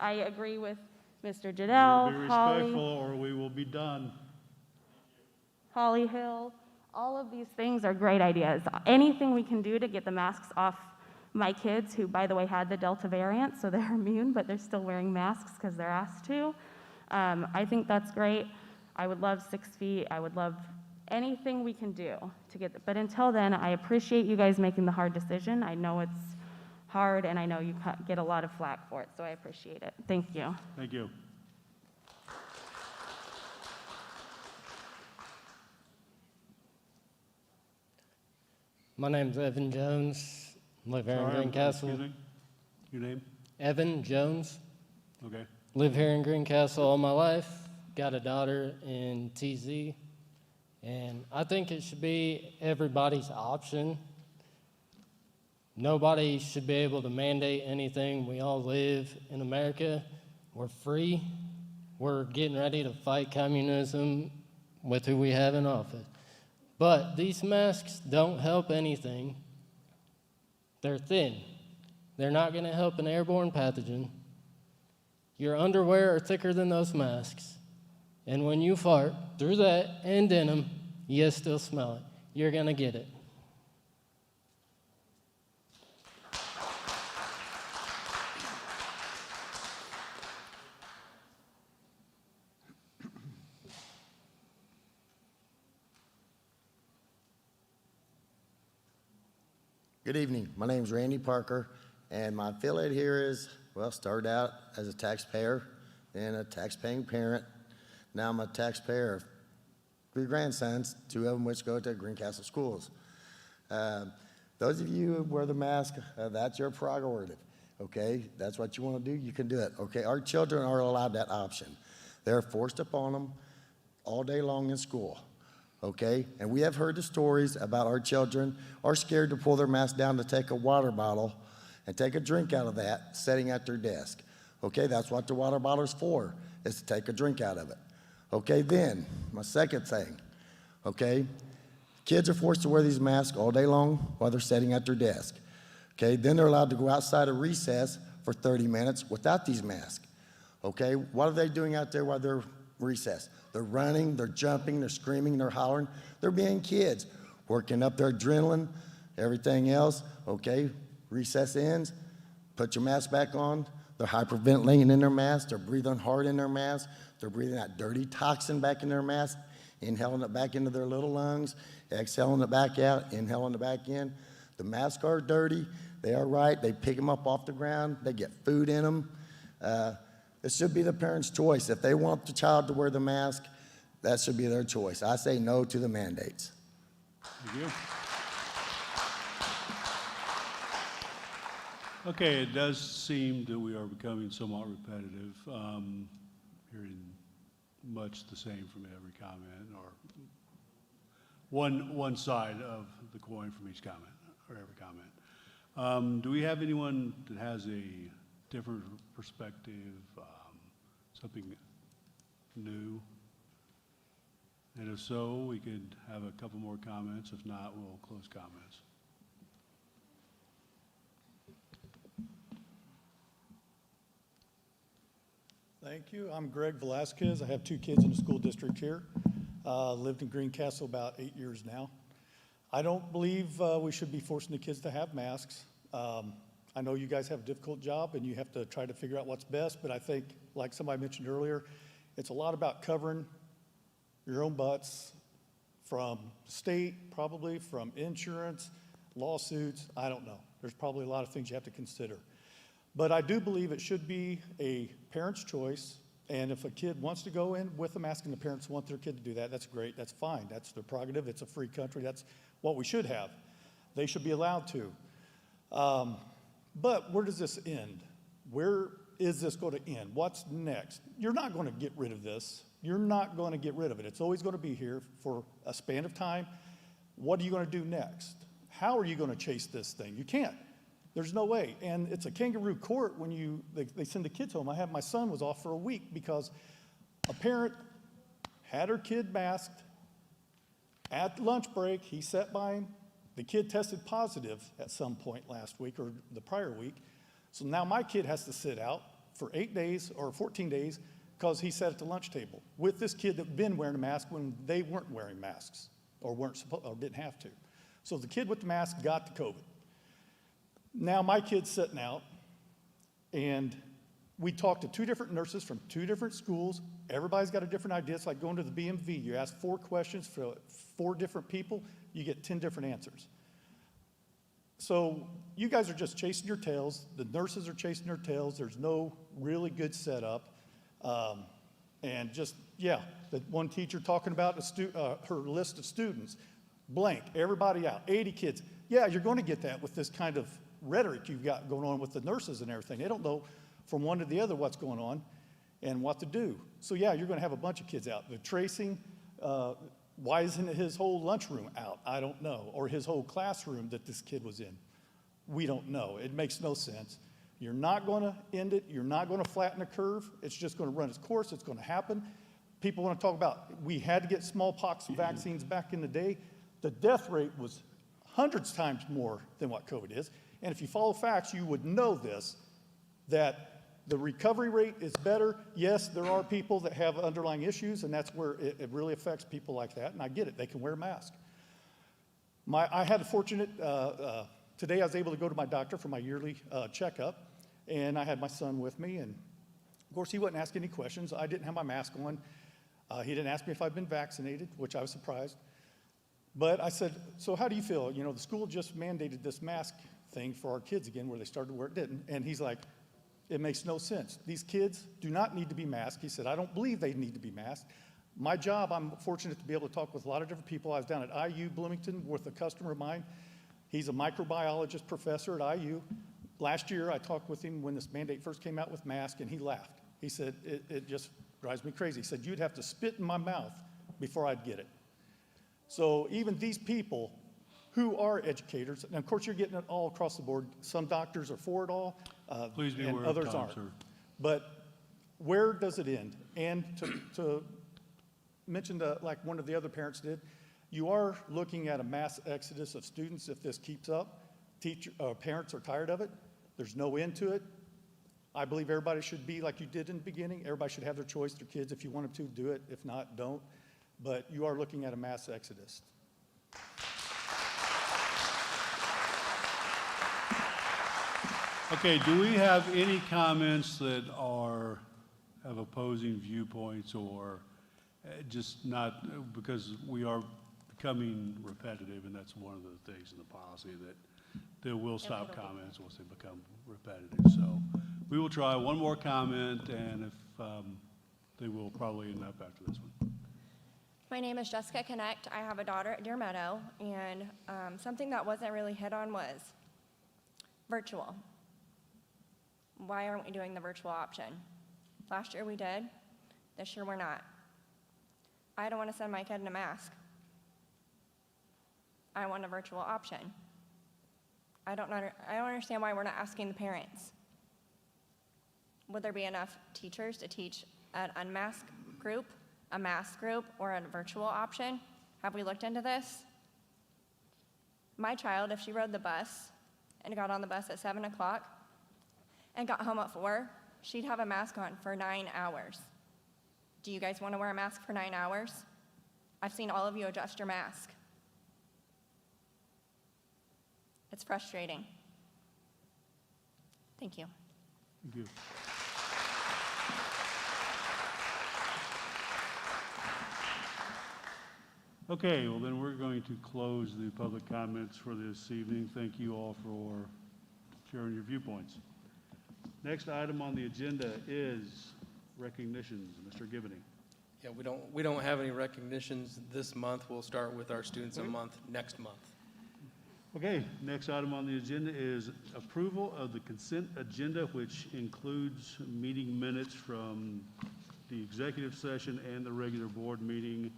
I agree with Mr. Jadell, Be Holly, respectful, or we will be done. Holly Hill, all of these things are great ideas. Anything we can do to get the masks off my kids, who, by the way, had the Delta variant, so they're immune, but they're still wearing masks because they're asked to. I think that's great. I would love 6 feet. I would love anything we can do to get, but until then, I appreciate you guys making the hard decision. I know it's hard, and I know you get a lot of flack for it, so I appreciate it. Thank you. Thank you. My name's Evan Jones. Live here in Greencastle. Excuse me? Your name? Evan Jones. Okay. Live here in Greencastle all my life. Got a daughter in TZ. And I think it should be everybody's option. Nobody should be able to mandate anything. We all live in America. We're free. We're getting ready to fight communism with who we have in office. But these masks don't help anything. They're thin. They're not going to help an airborne pathogen. Your underwear are thicker than those masks. And when you fart through that and denim, you still smell it. You're going to get it. Good evening. My name is Randy Parker, and my affiliate here is, well, started out as a taxpayer, then a tax-paying parent. Now I'm a taxpayer of 3 grandsons, 2 of them which go to Greencastle schools. Those of you who wear the mask, that's your prerogative, okay? That's what you want to do, you can do it, okay? Our children are allowed that option. They're forced upon them all day long in school. Okay, and we have heard the stories about our children are scared to pull their mask down to take a water bottle, and take a drink out of that sitting at their desk. Okay, that's what the water bottle's for, is to take a drink out of it. Okay, then, my second thing, okay, kids are forced to wear these masks all day long while they're sitting at their desk. Okay, then they're allowed to go outside of recess for 30 minutes without these masks. Okay, what are they doing out there while they're recess? They're running, they're jumping, they're screaming, they're hollering. They're being kids, working up their adrenaline, everything else. Okay, recess ends, put your mask back on. They're hyperventilating in their mask. They're breathing hard in their mask. They're breathing that dirty toxin back in their mask, inhaling it back into their little lungs, exhaling it back out, inhaling it back in. The masks are dirty. They are right. They pick them up off the ground. They get food in them. It should be the parent's choice. If they want the child to wear the mask, that should be their choice. I say no to the mandates. Thank you. Okay, it does seem that we are becoming somewhat repetitive, hearing much the same from every comment, or one side of the coin from each comment, or every comment. Do we have anyone that has a different perspective, something new? And if so, we could have a couple more comments. If not, we'll close comments. Thank you. I'm Greg Velasquez. I have 2 kids in the school district here. Lived in Greencastle about 8 years now. I don't believe we should be forcing the kids to have masks. I know you guys have a difficult job and you have to try to figure out what's best, but I think, like somebody mentioned earlier, it's a lot about covering your own butts from state, probably from insurance, lawsuits. I don't know. There's probably a lot of things you have to consider. But I do believe it should be a parent's choice, and if a kid wants to go in with a mask and the parents want their kid to do that, that's great, that's fine. That's their prerogative. It's a free country. That's what we should have. They should be allowed to. But where does this end? Where is this going to end? What's next? You're not going to get rid of this. You're not going to get rid of it. It's always going to be here for a span of time. What are you going to do next? How are you going to chase this thing? You can't. There's no way. And it's a kangaroo court when they send the kids home. My son was off for a week because a parent had her kid masked at lunch break. He sat by him. The kid tested positive at some point last week or the prior week. So now my kid has to sit out for 8 days or 14 days because he sat at the lunch table with this kid that had been wearing a mask when they weren't wearing masks or didn't have to. So the kid with the mask got the COVID. Now my kid's sitting out, and we talked to 2 different nurses from 2 different schools. Everybody's got a different idea. It's like going to the BMV. You ask 4 questions for 4 different people, you get 10 different answers. So you guys are just chasing your tails. The nurses are chasing their tails. There's no really good setup. And just, yeah, the one teacher talking about her list of students, blank, everybody out, 80 kids. Yeah, you're going to get that with this kind of rhetoric you've got going on with the nurses and everything. They don't know from one to the other what's going on and what to do. So yeah, you're going to have a bunch of kids out. The tracing, why isn't his whole lunchroom out? I don't know. Or his whole classroom that this kid was in. We don't know. It makes no sense. You're not going to end it. You're not going to flatten the curve. It's just going to run its course. It's going to happen. People want to talk about, we had to get smallpox vaccines back in the day. The death rate was hundreds times more than what COVID is. And if you follow facts, you would know this, that the recovery rate is better. Yes, there are people that have underlying issues, and that's where it really affects people like that, and I get it. They can wear a mask. I had a fortunate, today I was able to go to my doctor for my yearly checkup, and I had my son with me, and of course he wouldn't ask any questions. I didn't have my mask on. He didn't ask me if I'd been vaccinated, which I was surprised. But I said, so how do you feel? You know, the school just mandated this mask thing for our kids again, where they started where it didn't. And he's like, it makes no sense. These kids do not need to be masked. He said, I don't believe they need to be masked. My job, I'm fortunate to be able to talk with a lot of different people. I was down at IU Bloomington with a customer of mine. He's a microbiologist professor at IU. Last year, I talked with him when this mandate first came out with masks, and he laughed. He said, it just drives me crazy. He said, you'd have to spit in my mouth before I'd get it. So even these people who are educators, and of course, you're getting it all across the board. Some doctors are for it all, Please be and aware of others time, aren't. sir. But where does it end? And to mention like one of the other parents did, you are looking at a mass exodus of students if this keeps up. Parents are tired of it. There's no end to it. I believe everybody should be like you did in the beginning. Everybody should have their choice, their kids. If you want them to, do it. If not, don't. But you are looking at a mass exodus. Okay, do we have any comments that have opposing viewpoints or just not, because we are becoming repetitive, and that's one of the things in the policy that will stop comments once they become repetitive. So we will try one more comment, and if they will probably end up after this one. My name is Jessica Connect. I have a daughter at Deer Meadow, and something that wasn't really hit on was virtual. Why aren't we doing the virtual option? Last year we did. This year we're not. I don't want to send my kid in a mask. I want a virtual option. I don't understand why we're not asking the parents. Would there be enough teachers to teach an unmasked group, a masked group, or a virtual option? Have we looked into this? My child, if she rode the bus and got on the bus at 7 o'clock and got home at 4, she'd have a mask on for 9 hours. Do you guys want to wear a mask for 9 hours? I've seen all of you adjust your mask. It's frustrating. Thank you. Thank you. Okay, well then we're going to close the public comments for this evening. Thank you all for sharing your viewpoints. Next item on the agenda is recognitions. Mr. Gibney. Yeah, we don't have any recognitions this month. We'll start with our Students of the Month next month. Okay, next item on the agenda is approval of the consent agenda, which includes meeting minutes from the executive session and the regular board meeting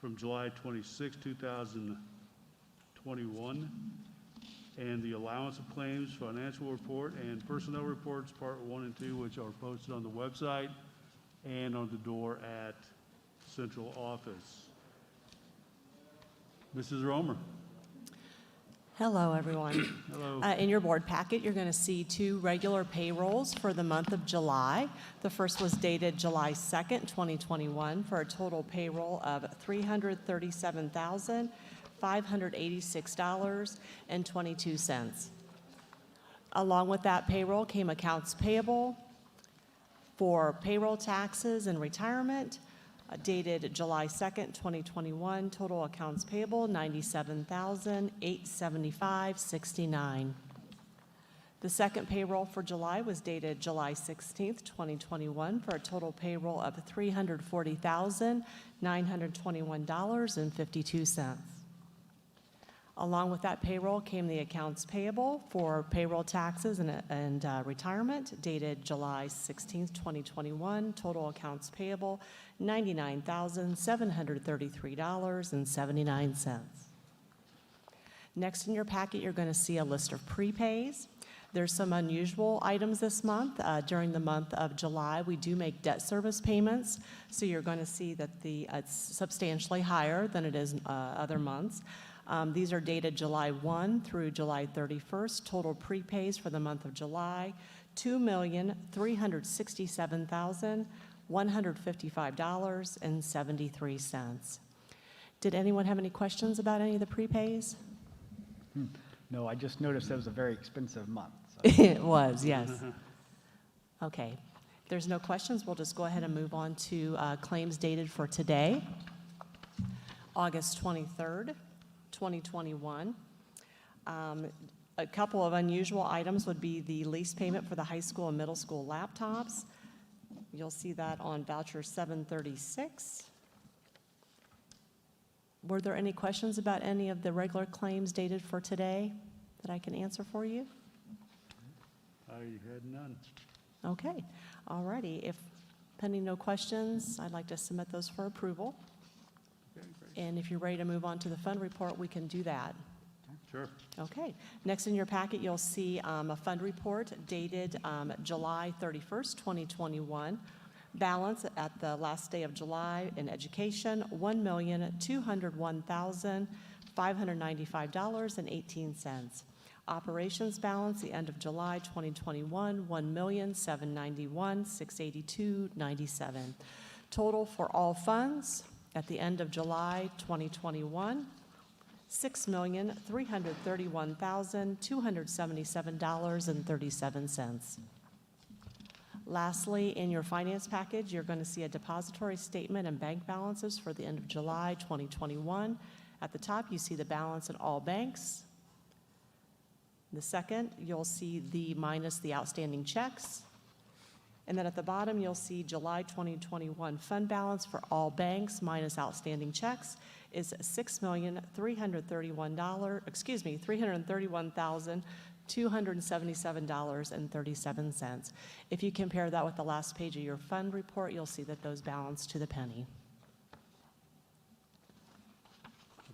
from July 26, 2021, and the allowance of claims, financial report, and personnel reports, part 1 and 2, which are posted on the website and on the door at central office. Mrs. Romer. Hello, everyone. Hello. In your board packet, you're going to see 2 regular payrolls for the month of July. The first was dated July 2nd, 2021, for a total payroll of $337,586.22. Along with that payroll came accounts payable for payroll taxes and retirement, dated July 2nd, 2021, total accounts payable $97,875.69. The second payroll for July was dated July 16th, 2021, for a total payroll of $340,921.52. Along with that payroll came the accounts payable for payroll taxes and retirement, dated July 16th, 2021, total accounts payable $99,733.79. Next in your packet, you're going to see a list of prepays. There's some unusual items this month. During the month of July, we do make debt service payments, so you're going to see that it's substantially higher than it is other months. These are dated July 1 through July 31st. Total prepays for the month of July, $2,367,155.73. Did anyone have any questions about any of the prepays? No, I just noticed that was a very expensive month. So. It was, yes. Okay. If there's no questions, we'll just go ahead and move on to claims dated for today, August 23rd. 2021. A couple of unusual items would be the lease payment for the high school and middle school laptops. You'll see that on voucher 736. Were there any questions about any of the regular claims dated for today that I can answer for you? I had none. Okay, all righty. If pending no questions, I'd like to submit those for approval. And if you're ready to move on to the fund report, we can do that. Sure. Okay. Next in your packet, you'll see a fund report dated July 31st, 2021. Balance at the last day of July in education, $1,201,595.18. Operations balance, the end of July 2021, $1,791,682.97. Total for all funds at the end of July 2021, $6,331,277.37. Lastly, in your finance package, you're going to see a depository statement and bank balances for the end of July 2021. At the top, you see the balance in all banks. The second, you'll see the minus the outstanding checks. And then at the bottom, you'll see July 2021 fund balance for all banks minus outstanding checks is $6,331,277.37. If you compare that with the last page of your fund report, you'll see that those balance to the penny.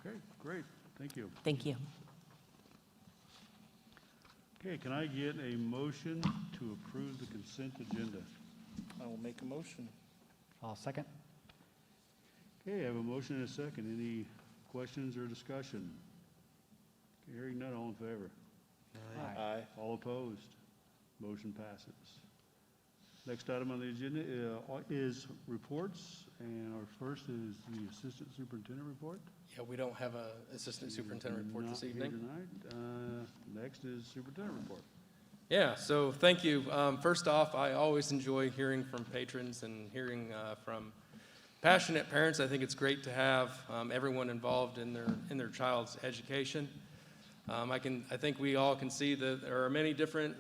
Okay, great. Thank you. Thank you. Okay, can I get a motion to approve the consent agenda? I will make a motion. I'll second. Okay, I have a motion and a second. Any questions or discussion? Okay, hearing none, all in favor? Aye. All opposed? Motion passes. Next item on the agenda is reports, and our first is the Assistant Superintendent Report. Yeah, we don't have an assistant superintendent report this evening. Not here tonight. Next is Superintendent Report. Yeah, so thank you. First off, I always enjoy hearing from patrons and hearing from passionate parents. I think it's great to have everyone involved in their child's education. I think we all can see that there are many different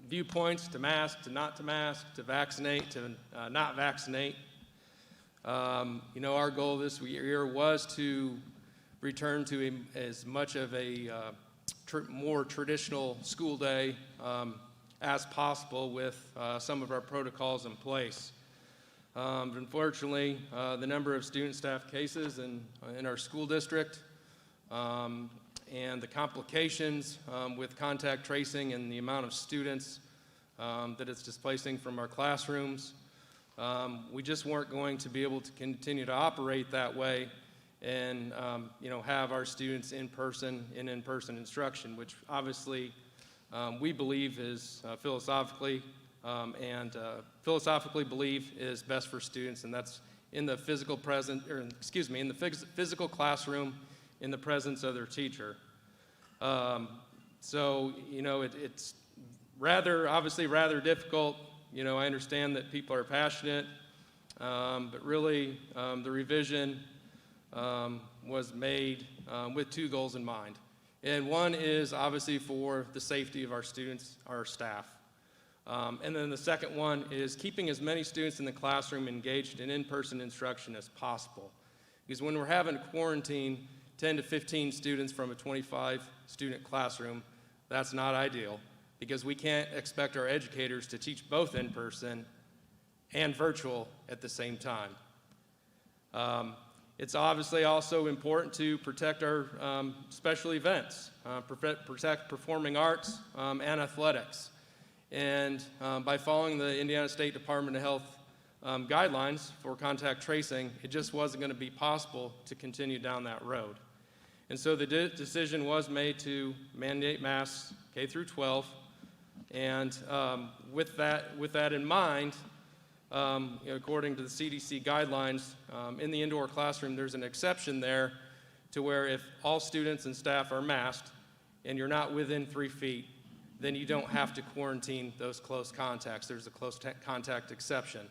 viewpoints: to mask, to not to mask, to vaccinate, to not vaccinate. Our goal this year was to return to as much of a more traditional school day as possible with some of our protocols in place. Unfortunately, the number of student staff cases in our school district and the complications with contact tracing and the amount of students that it's displacing from our classrooms, we just weren't going to be able to continue to operate that way and have our students in person instruction, which obviously we believe is philosophically believe is best for students, and that's in the physical physical classroom in the presence of their teacher. It's obviously rather difficult. I understand that people are passionate, but really the revision was made with two goals in mind. And one is obviously for the safety of our students, our staff. And then the second one is keeping as many students in the classroom engaged in in-person instruction as possible. Because when we're having to quarantine 10 to 15 students from a 25-student classroom, that's not ideal, because we can't expect our educators to teach both in-person and virtual at the same time. It's obviously also important to protect our special events, protect performing arts and athletics. And by following the Indiana State Department of Health guidelines for contact tracing, it just wasn't going to be possible to continue down that road. And so the decision was made to mandate masks K through 12. And with that in mind, according to the CDC guidelines, in the indoor classroom, there's an exception there to where if all students and staff are masked and you're not within 3 feet, then you don't have to quarantine those close contacts. There's a close contact exception.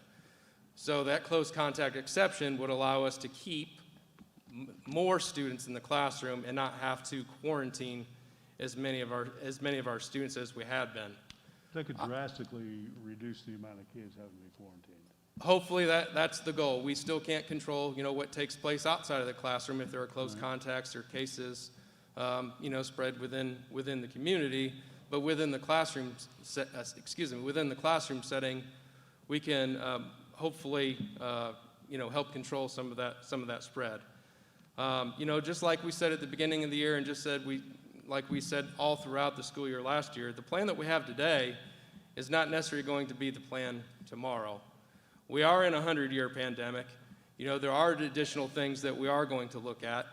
So that close contact exception would allow us to keep more students in the classroom and not have to quarantine as many of our students as we had been. That could drastically reduce the amount of kids having to be quarantined. Hopefully that's the goal. We still can't control, what takes place outside of the classroom if there are close contacts or cases, spread within the community. But within the classroom, within the classroom setting, we can hopefully, help control some of that spread. Just like we said at the beginning of the year, and just said like we said all throughout the school year last year, the plan that we have today is not necessarily going to be the plan tomorrow. We are in a 100-year pandemic. There are additional things that we are going to look at.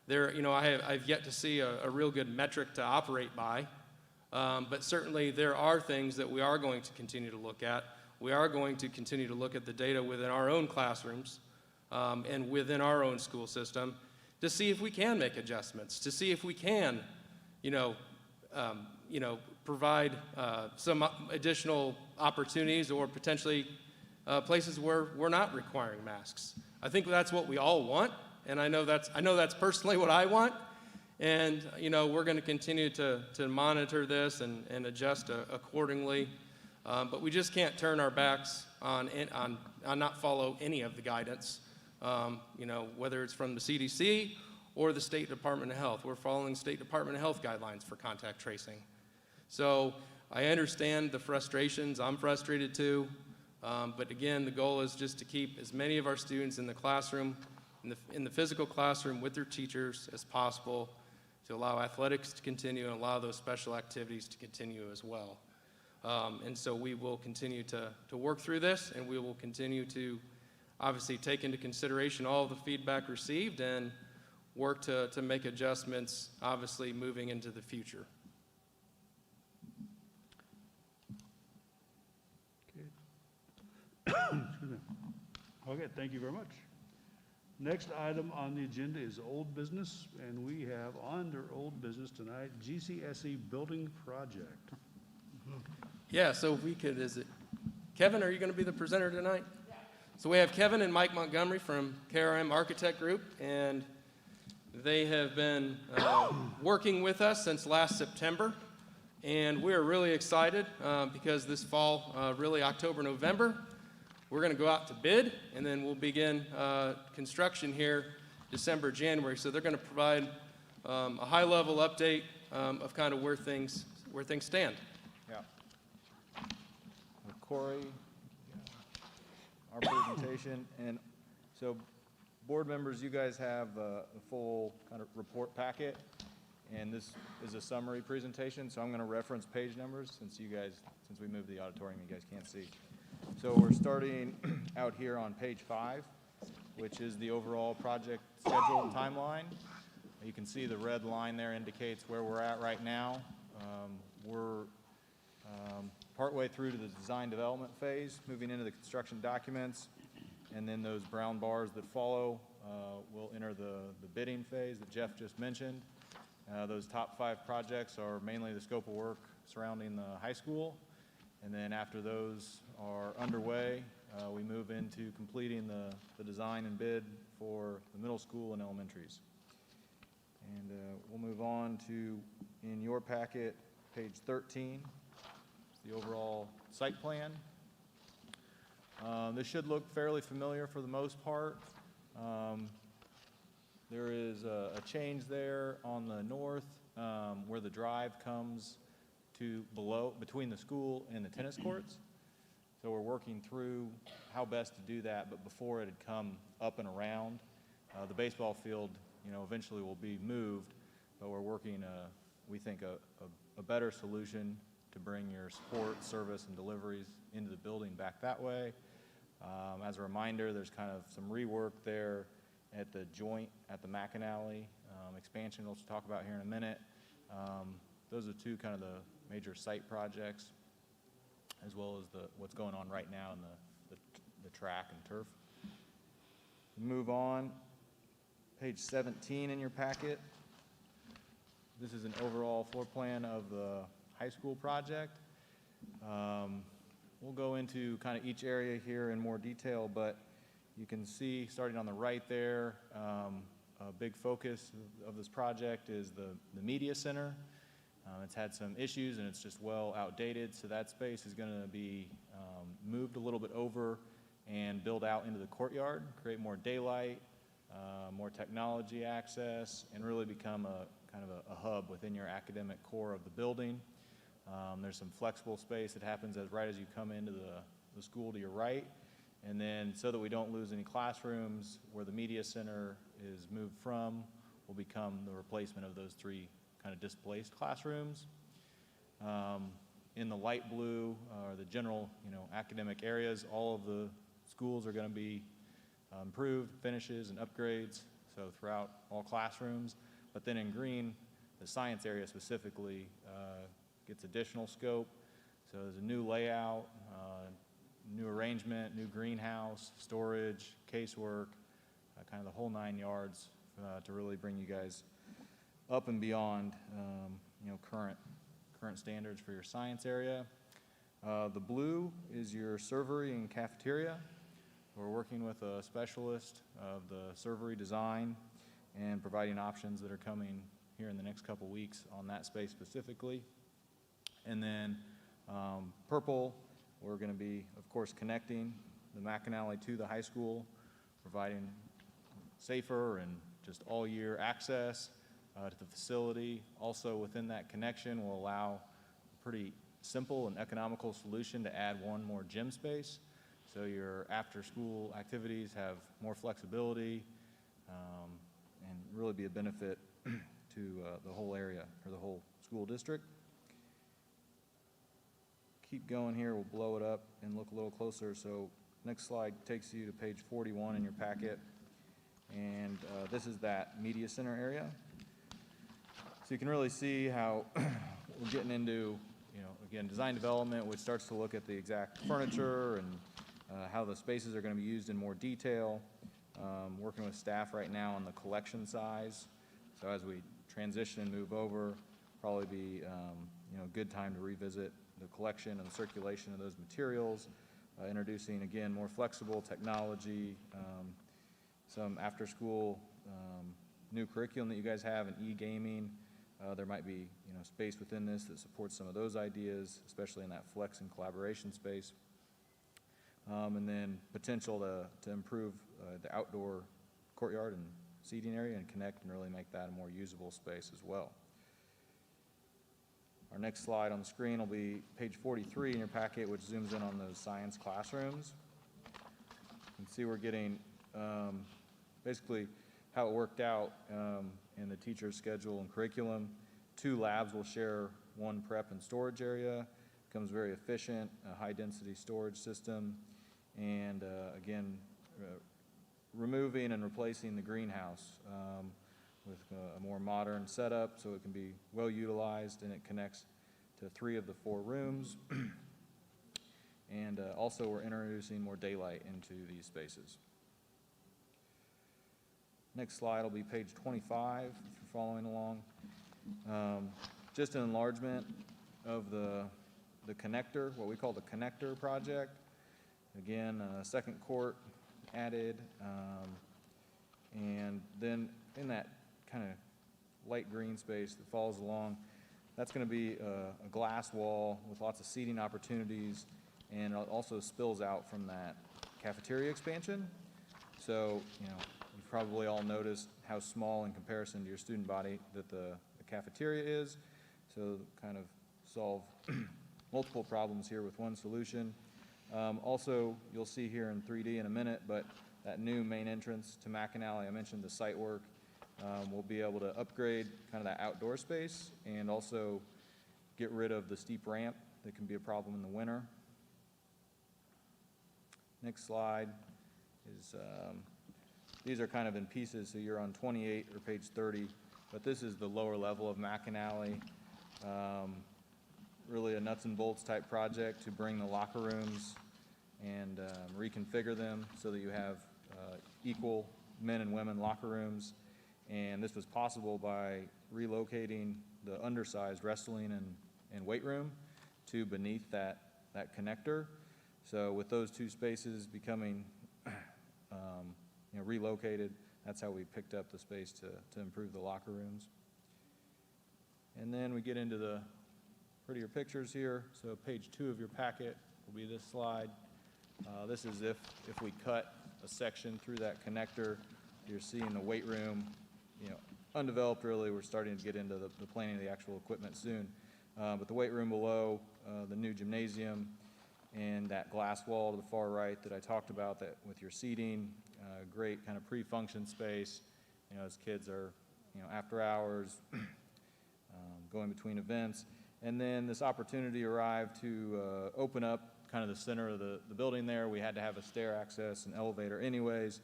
I've yet to see a real good metric to operate by, but certainly there are things that we are going to continue to look at. We are going to continue to look at the data within our own classrooms and within our own school system to see if we can make adjustments, to see if we can, provide some additional opportunities or potentially places where we're not requiring masks. I think that's what we all want, and I know that's personally what I want. And we're going to continue to monitor this and adjust accordingly. But we just can't turn our backs on not follow any of the guidance. Whether it's from the CDC or the State Department of Health. We're following State Department of Health guidelines for contact tracing. So I understand the frustrations. I'm frustrated too. But again, the goal is just to keep as many of our students in the classroom, in the physical classroom with their teachers as possible, to allow athletics to continue and allow those special activities to continue as well. And so we will continue to work through this, and we will continue to obviously take into consideration all of the feedback received and work to make adjustments, obviously moving into the future. Okay, thank you very much. Next item on the agenda is old business, and we have under old business tonight, GCSE building project. Yeah, so if we could, Kevin, are you going to be the presenter tonight? Yeah. So we have Kevin and Mike Montgomery from KRM Architect Group, and they have been working with us since last September, and we're really excited because this fall, really October, November, we're going to go out to bid, and then we'll begin construction here December, January. So they're going to provide a high-level update of kind of where things stand. Yeah. Corey, our presentation, and so board members, you guys have a full kind of report packet, and this is a summary presentation, so I'm going to reference page numbers since we moved the auditorium, you guys can't see. So we're starting out here on page 5, which is the overall project schedule timeline. You can see the red line there indicates where we're at right now. We're partway through to the design development phase, moving into the construction documents, and then those brown bars that follow will enter the bidding phase that Jeff just mentioned. Those top 5 projects are mainly the scope of work surrounding the high school, and then after those are underway, we move into completing the design and bid for the middle school and elementaries. And we'll move on to, in your packet, page 13, the overall site plan. This should look fairly familiar for the most part. There is a change there on the north where the drive comes to between the school and the tennis courts. So we're working through how best to do that, but before it had come up and around. The baseball field, eventually will be moved, but we're working, we think, a better solution to bring your support, service, and deliveries into the building back that way. As a reminder, there's kind of some rework there at the joint at the McAnally expansion we'll talk about here in a minute. Those are 2 kind of the major site projects, as well as what's going on right now in the track and turf. Move on, page 17 in your packet. This is an overall floor plan of the high school project. We'll go into kind of each area here in more detail, but you can see starting on the right there, a big focus of this project is the media center. It's had some issues and it's just well outdated, so that space is going to be moved a little bit over and build out into the courtyard, create more daylight, more technology access, and really become a kind of a hub within your academic core of the building. There's some flexible space that happens right as you come into the school to your right. And then so that we don't lose any classrooms, where the media center is moved from will become the replacement of those 3 kind of displaced classrooms. In the light blue are the general, academic areas. All of the schools are going to be improved, finishes, and upgrades, so throughout all classrooms. But then in green, the science area specifically gets additional scope. So there's a new layout, new arrangement, new greenhouse, storage, casework, kind of the whole 9 yards to really bring you guys up and beyond, current standards for your science area. The blue is your servery and cafeteria. We're working with a specialist of the servery design and providing options that are coming here in the next couple weeks on that space specifically. And then purple, we're going to be, of course, connecting the McAnally to the high school, providing safer and just all-year access to the facility. Also within that connection will allow a pretty simple and economical solution to add one more gym space. So your after-school activities have more flexibility and really be a benefit to the whole area or the whole school district. Keep going here, we'll blow it up and look a little closer. So next slide takes you to page 41 in your packet. And this is that media center area. So you can really see how we're getting into, again, design development, which starts to look at the exact furniture and how the spaces are going to be used in more detail. Working with staff right now on the collection size. So as we transition and move over, probably be a good time to revisit the collection and the circulation of those materials, introducing, again, more flexible technology, some after-school new curriculum that you guys have in e-gaming. There might be space within this that supports some of those ideas, especially in that flex and collaboration space. And then potential to improve the outdoor courtyard and seating area and connect and really make that a more usable space as well. Our next slide on the screen will be page 43 in your packet, which zooms in on those science classrooms. You can see we're getting basically how it worked out in the teacher's schedule and curriculum. 2 labs will share one prep and storage area. Becomes very efficient, a high-density storage system, and again, removing and replacing the greenhouse with a more modern setup so it can be well utilized, and it connects to 3 of the 4 rooms. And also we're introducing more daylight into these spaces. Next slide will be page 25 if you're following along. Just an enlargement of the connector, what we call the connector project. Again, second court added, and then in that kind of light green space that follows along, that's going to be a glass wall with lots of seating opportunities, and it also spills out from that cafeteria expansion. So, you've probably all noticed how small in comparison to your student body that the cafeteria is. So kind of solve multiple problems here with one solution. Also, you'll see here in 3D in a minute, but that new main entrance to McAnally, I mentioned the site work. We'll be able to upgrade kind of that outdoor space and also get rid of the steep ramp that can be a problem in the winter. Next slide is, these are kind of in pieces, so you're on 28 or page 30, but this is the lower level of McAnally. Really a nuts and bolts type project to bring the locker rooms and reconfigure them so that you have equal men and women locker rooms. And this was possible by relocating the undersized wrestling and weight room to beneath that connector. So with those 2 spaces becoming relocated, that's how we picked up the space to improve the locker rooms. And then we get into the prettier pictures here. So page 2 of your packet will be this slide. This is if we cut a section through that connector, you're seeing the weight room, undeveloped really. We're starting to get into the planning of the actual equipment soon. But the weight room below, the new gymnasium, and that glass wall to the far right that I talked about, that with your seating, great kind of pre-function space, as kids are, after hours, going between events. And then this opportunity arrived to open up kind of the center of the building there. We had to have a stair access and elevator anyways.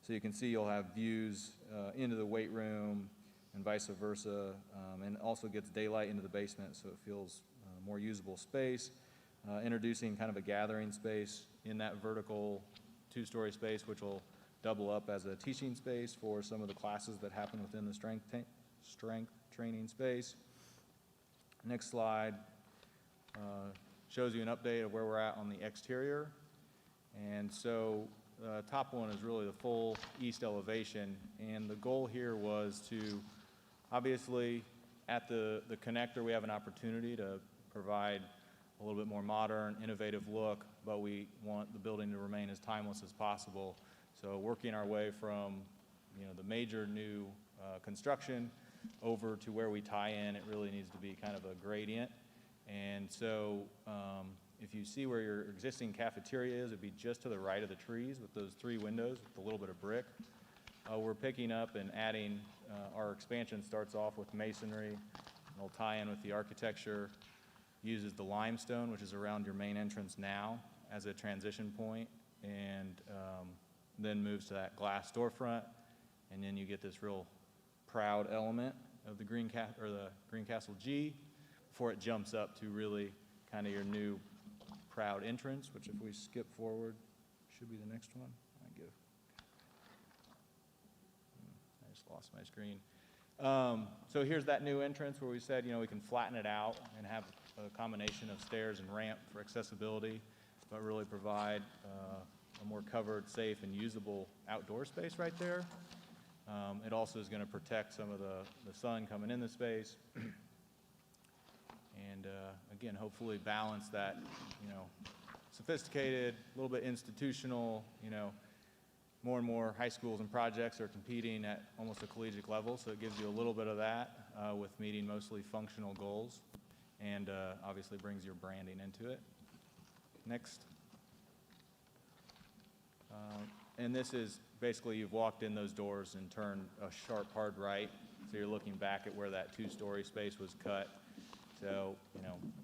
So you can see you'll have views into the weight room and vice versa, and also gets daylight into the basement so it feels more usable space. Introducing kind of a gathering space in that vertical two-story space, which will double up as a teaching space for some of the classes that happen within the strength training space. Next slide shows you an update of where we're at on the exterior. And so top one is really the full east elevation. And the goal here was to, obviously, at the connector, we have an opportunity to provide a little bit more modern, innovative look, but we want the building to remain as timeless as possible. So working our way from, the major new construction over to where we tie in, it really needs to be kind of a gradient. And so if you see where your existing cafeteria is, it'd be just to the right of the trees with those 3 windows with a little bit of brick. We're picking up and adding, our expansion starts off with masonry, and it'll tie in with the architecture, uses the limestone, which is around your main entrance now, as a transition point, and then moves to that glass storefront, and then you get this real proud element of the Greencastle G before it jumps up to really kind of your new proud entrance, which if we skip forward, should be the next one. I just lost my screen. So here's that new entrance where we said, we can flatten it out and have a combination of stairs and ramp for accessibility, but really provide a more covered, safe, and usable outdoor space right there. It also is going to protect some of the sun coming in the space. And again, hopefully balance that, sophisticated, a little bit institutional, more and more high schools and projects are competing at almost a collegiate level, so it gives you a little bit of that with meeting mostly functional goals, and obviously brings your branding into it. Next. And this is basically you've walked in those doors and turned a sharp, hard right, so you're looking back at where that 2-story space was cut. So,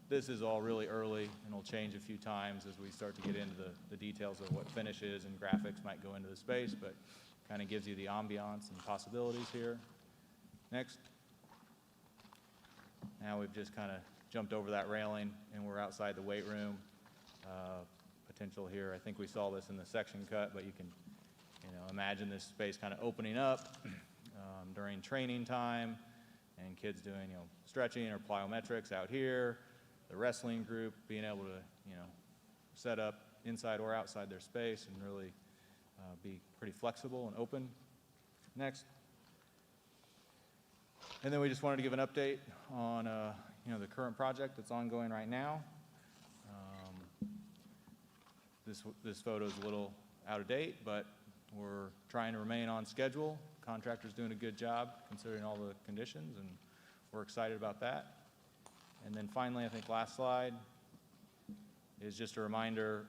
this is all really early, and will change a few times as we start to get into the details of what finishes and graphics might go into the space, but kind of gives you the ambiance and possibilities here. Next. Now we've just kind of jumped over that railing, and we're outside the weight room. Potential here, I think we saw this in the section cut, but you can, imagine this space kind of opening up during training time, and kids doing, stretching or plyometrics out here, the wrestling group being able to, set up inside or outside their space and really be pretty flexible and open. Next. And then we just wanted to give an update on, the current project that's ongoing right now. This photo is a little out of date, but we're trying to remain on schedule. Contractor's doing a good job considering all the conditions, and we're excited about that. And then finally, I think last slide is just a reminder,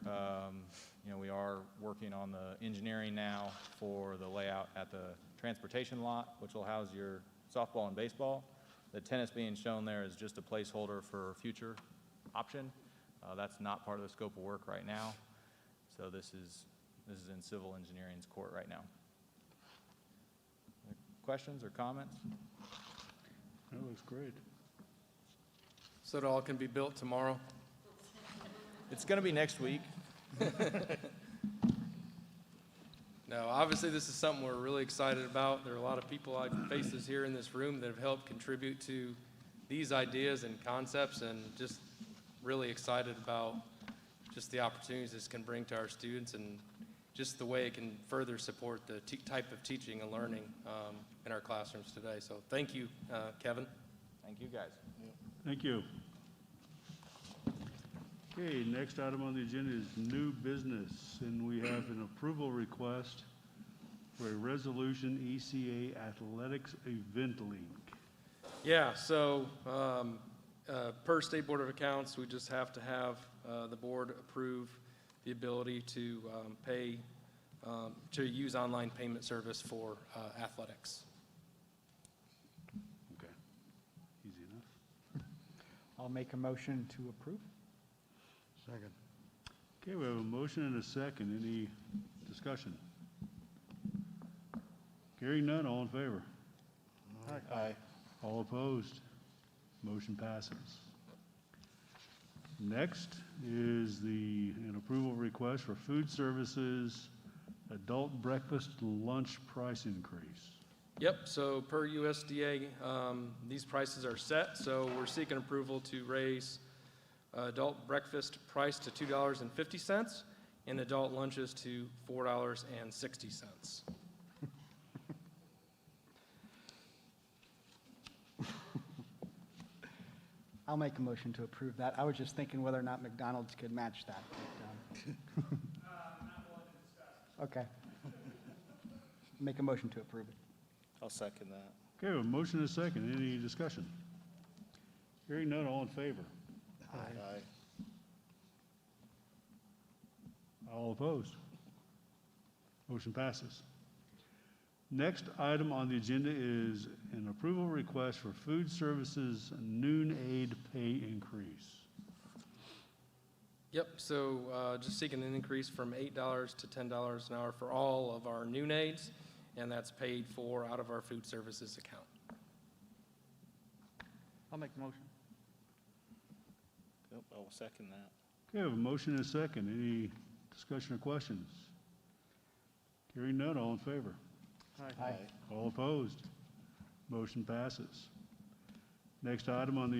we are working on the engineering now for the layout at the transportation lot, which will house your softball and baseball. The tennis being shown there is just a placeholder for a future option. That's not part of the scope of work right now. So this is in civil engineering's court right now. Questions or comments? That looks great. So it all can be built tomorrow? It's going to be next week. No, obviously this is something we're really excited about. There are a lot of people, faces here in this room that have helped contribute to these ideas and concepts, and just really excited about just the opportunities this can bring to our students, and just the way it can further support the type of teaching and learning in our classrooms today. So thank you, Kevin. Thank you, guys. Thank you. Okay, next item on the agenda is new business, and we have an approval request for a resolution ECA Athletics Event Link. Yeah, so per State Board of Accounts, we just have to have the board approve the ability to pay, to use online payment service for athletics. Okay, easy enough. I'll make a motion to approve. Second. Okay, we have a motion and a second. Any discussion? Hearing none, all in favor? Aye. All opposed? Motion passes. Next is an approval request for food services adult breakfast lunch price increase. Yep, so per USDA, these prices are set, so we're seeking approval to raise adult breakfast price to $2.50 and adult lunches to $4.60. I'll make a motion to approve that. I was just thinking whether or not McDonald's could match that. But, okay. Make a motion to approve it. I'll second that. Okay, we have a motion and a second. Any discussion? Hearing none, all in favor? Aye. All opposed? Motion passes. Next item on the agenda is an approval request for food services noon aid pay increase. Yep, so just seeking an increase from $8 to $10 an hour for all of our noon aides, and that's paid for out of our food services account. I'll make the motion. Yep, I'll second that. Okay, we have a motion and a second. Any discussion or questions? Hearing none, all in favor? Aye. All opposed? Motion passes. Next item on the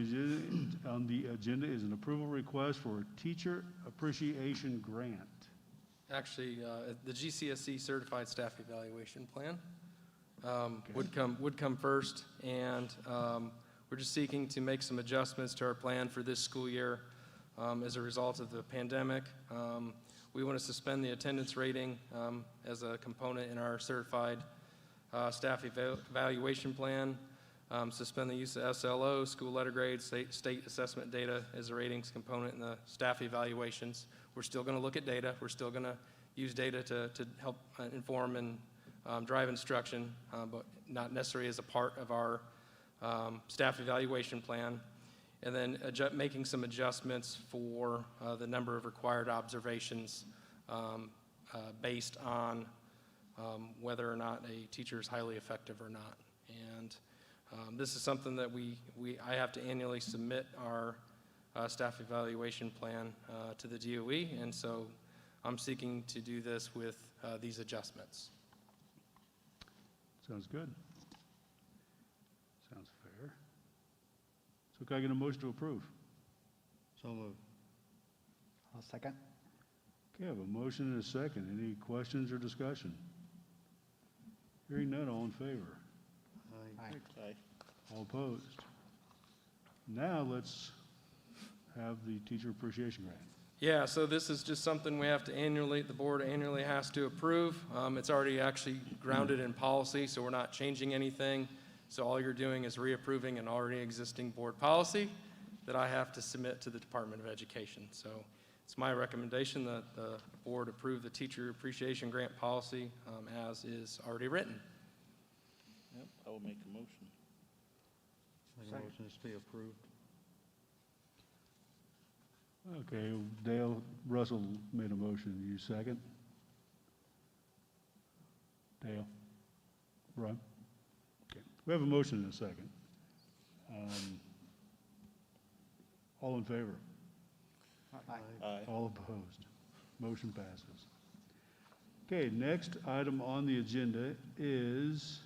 agenda is an approval request for a teacher appreciation grant. Actually, the GCSE Certified Staff Evaluation Plan would come first, and we're just seeking to make some adjustments to our plan for this school year as a result of the pandemic. We want to suspend the attendance rating as a component in our Certified Staff Evaluation Plan, suspend the use of SLO, school letter grades, state assessment data as a ratings component in the staff evaluations. We're still going to look at data. We're still going to use data to help inform and drive instruction, but not necessarily as a part of our staff evaluation plan. And then making some adjustments for the number of required observations based on whether or not a teacher is highly effective or not. And this is something that I have to annually submit our staff evaluation plan to the DOE, and so I'm seeking to do this with these adjustments. Sounds good. Sounds fair. So can I get a motion to approve? So moved. I'll second. Okay, I have a motion and a second. Any questions or discussion? Hearing none, all in favor? Aye. All opposed? Now let's have the teacher appreciation grant. Yeah, so this is just something we have to the board annually has to approve. It's already actually grounded in policy, so we're not changing anything. So all you're doing is reapproving an already existing board policy that I have to submit to the Department of Education. So it's my recommendation that the board approve the teacher appreciation grant policy as is already written. Yep, I will make a motion. Make a motion to be approved. Okay, Dale Russell made a motion. You second? Dale? Ron? Okay. We have a motion and a second. All in favor? Aye. All opposed? Motion passes. Okay, next item on the agenda is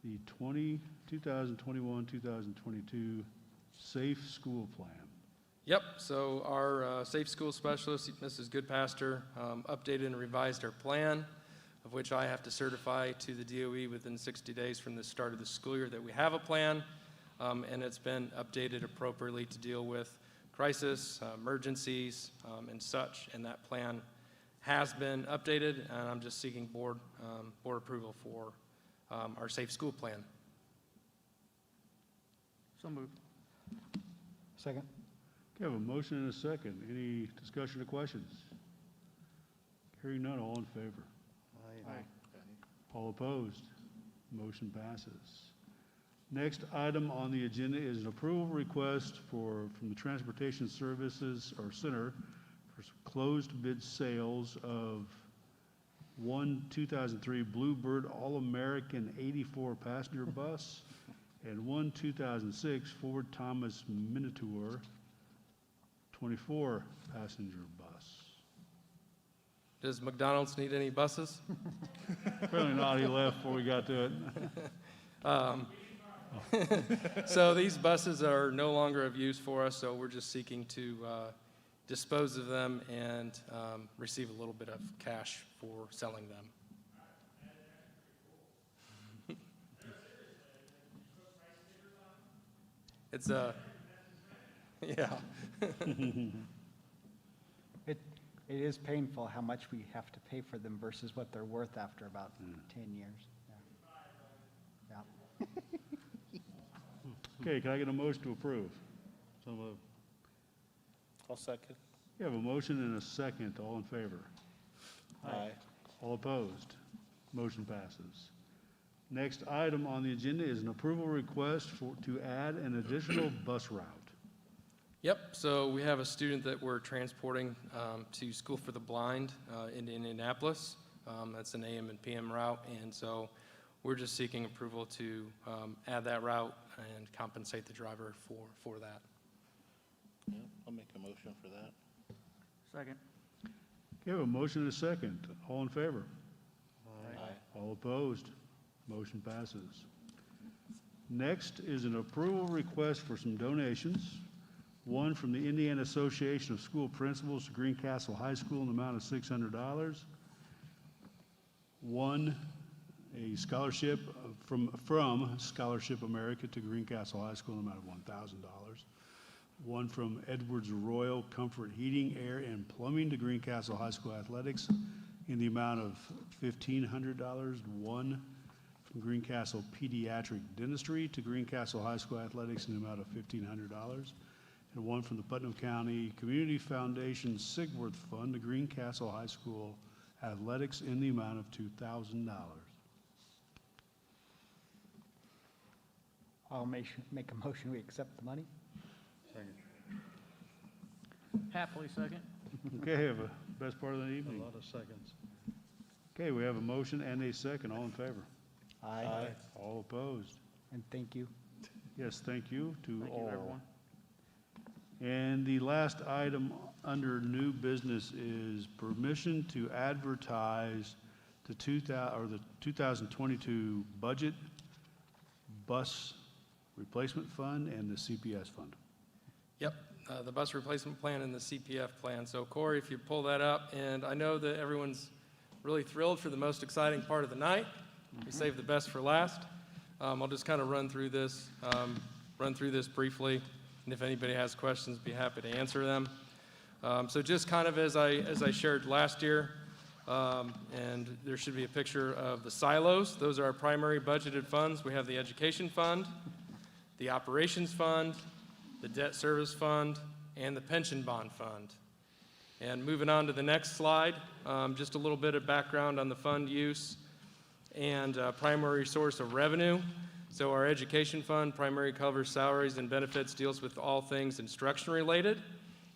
the 2021-2022 Safe School Plan. Yep, so our Safe School Specialist, Mrs. Goodpaster, updated and revised our plan, of which I have to certify to the DOE within 60 days from the start of the school year that we have a plan, and it's been updated appropriately to deal with crisis, emergencies, and such, and that plan has been updated, and I'm just seeking board approval for our Safe School Plan. So moved. Second. Okay, I have a motion and a second. Any discussion or questions? Hearing none, all in favor? Aye. All opposed? Motion passes. Next item on the agenda is an approval request from the Transportation Services or Center for closed bid sales of one 2003 Bluebird All-American 84 passenger bus and one 2006 Ford Thomas Minotaur 24 passenger bus. Does McDonald's need any buses? Apparently not, he left before we got to it. So these buses are no longer of use for us, so we're just seeking to dispose of them and receive a little bit of cash for selling them. It's yeah. It is painful how much we have to pay for them versus what they're worth after about 10 years. Yeah. Okay, can I get a motion to approve? So moved. I'll second. You have a motion and a second. All in favor? Aye. All opposed? Motion passes. Next item on the agenda is an approval request to add an additional bus route. Yep, so we have a student that we're transporting to School for the Blind in Indianapolis. That's an AM and PM route, and so we're just seeking approval to add that route and compensate the driver for that. Yeah, I'll make a motion for that. Second. Okay, we have a motion and a second. All in favor? Aye. All opposed? Motion passes. Next is an approval request for some donations. One from the Indiana Association of School Principals to Greencastle High School in the amount of $600. One, a scholarship from Scholarship America to Greencastle High School in the amount of $1,000. One from Edwards Royal Comfort Heating, Air, and Plumbing to Greencastle High School Athletics in the amount of $1,500. One from Greencastle Pediatric Dentistry to Greencastle High School Athletics in the amount of $1,500. And one from the Putnam County Community Foundation Sigworth Fund to Greencastle High School Athletics in the amount of $2,000. I'll make a motion, we accept the money. Happily second. Okay, have a best part of the evening. A lot of seconds. Okay, we have a motion and a second. All in favor? Aye. All opposed? And thank you. Yes, thank you to Thank all. you, everyone. And the last item under new business is permission to advertise the 2022 budget, bus replacement fund, and the CPS fund. Yep, the bus replacement plan and the CPF plan. So Corey, if you pull that up, and I know that everyone's really thrilled for the most exciting part of the night. We saved the best for last. I'll just kind of run through this briefly, and if anybody has questions, be happy to answer them. So just kind of as I shared last year, and there should be a picture of the silos. Those are our primary budgeted funds. We have the education fund, the operations fund, the debt service fund, and the pension bond fund. And moving on to the next slide, just a little bit of background on the fund use and primary source of revenue. So our education fund primary covers salaries and benefits, deals with all things instruction related,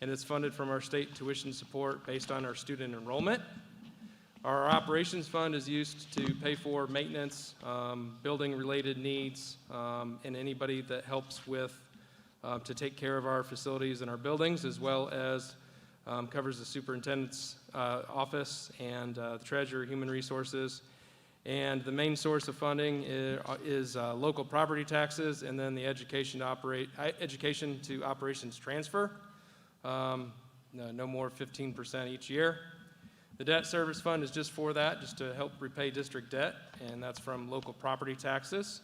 and it's funded from our state tuition support based on our student enrollment. Our operations fund is used to pay for maintenance, building related needs, and anybody that helps with to take care of our facilities and our buildings, as well as covers the superintendent's office and the treasurer, human resources. And the main source of funding is local property taxes, and then the education to operations transfer, no more 15% each year. The debt service fund is just for that, just to help repay district debt, and that's from local property taxes.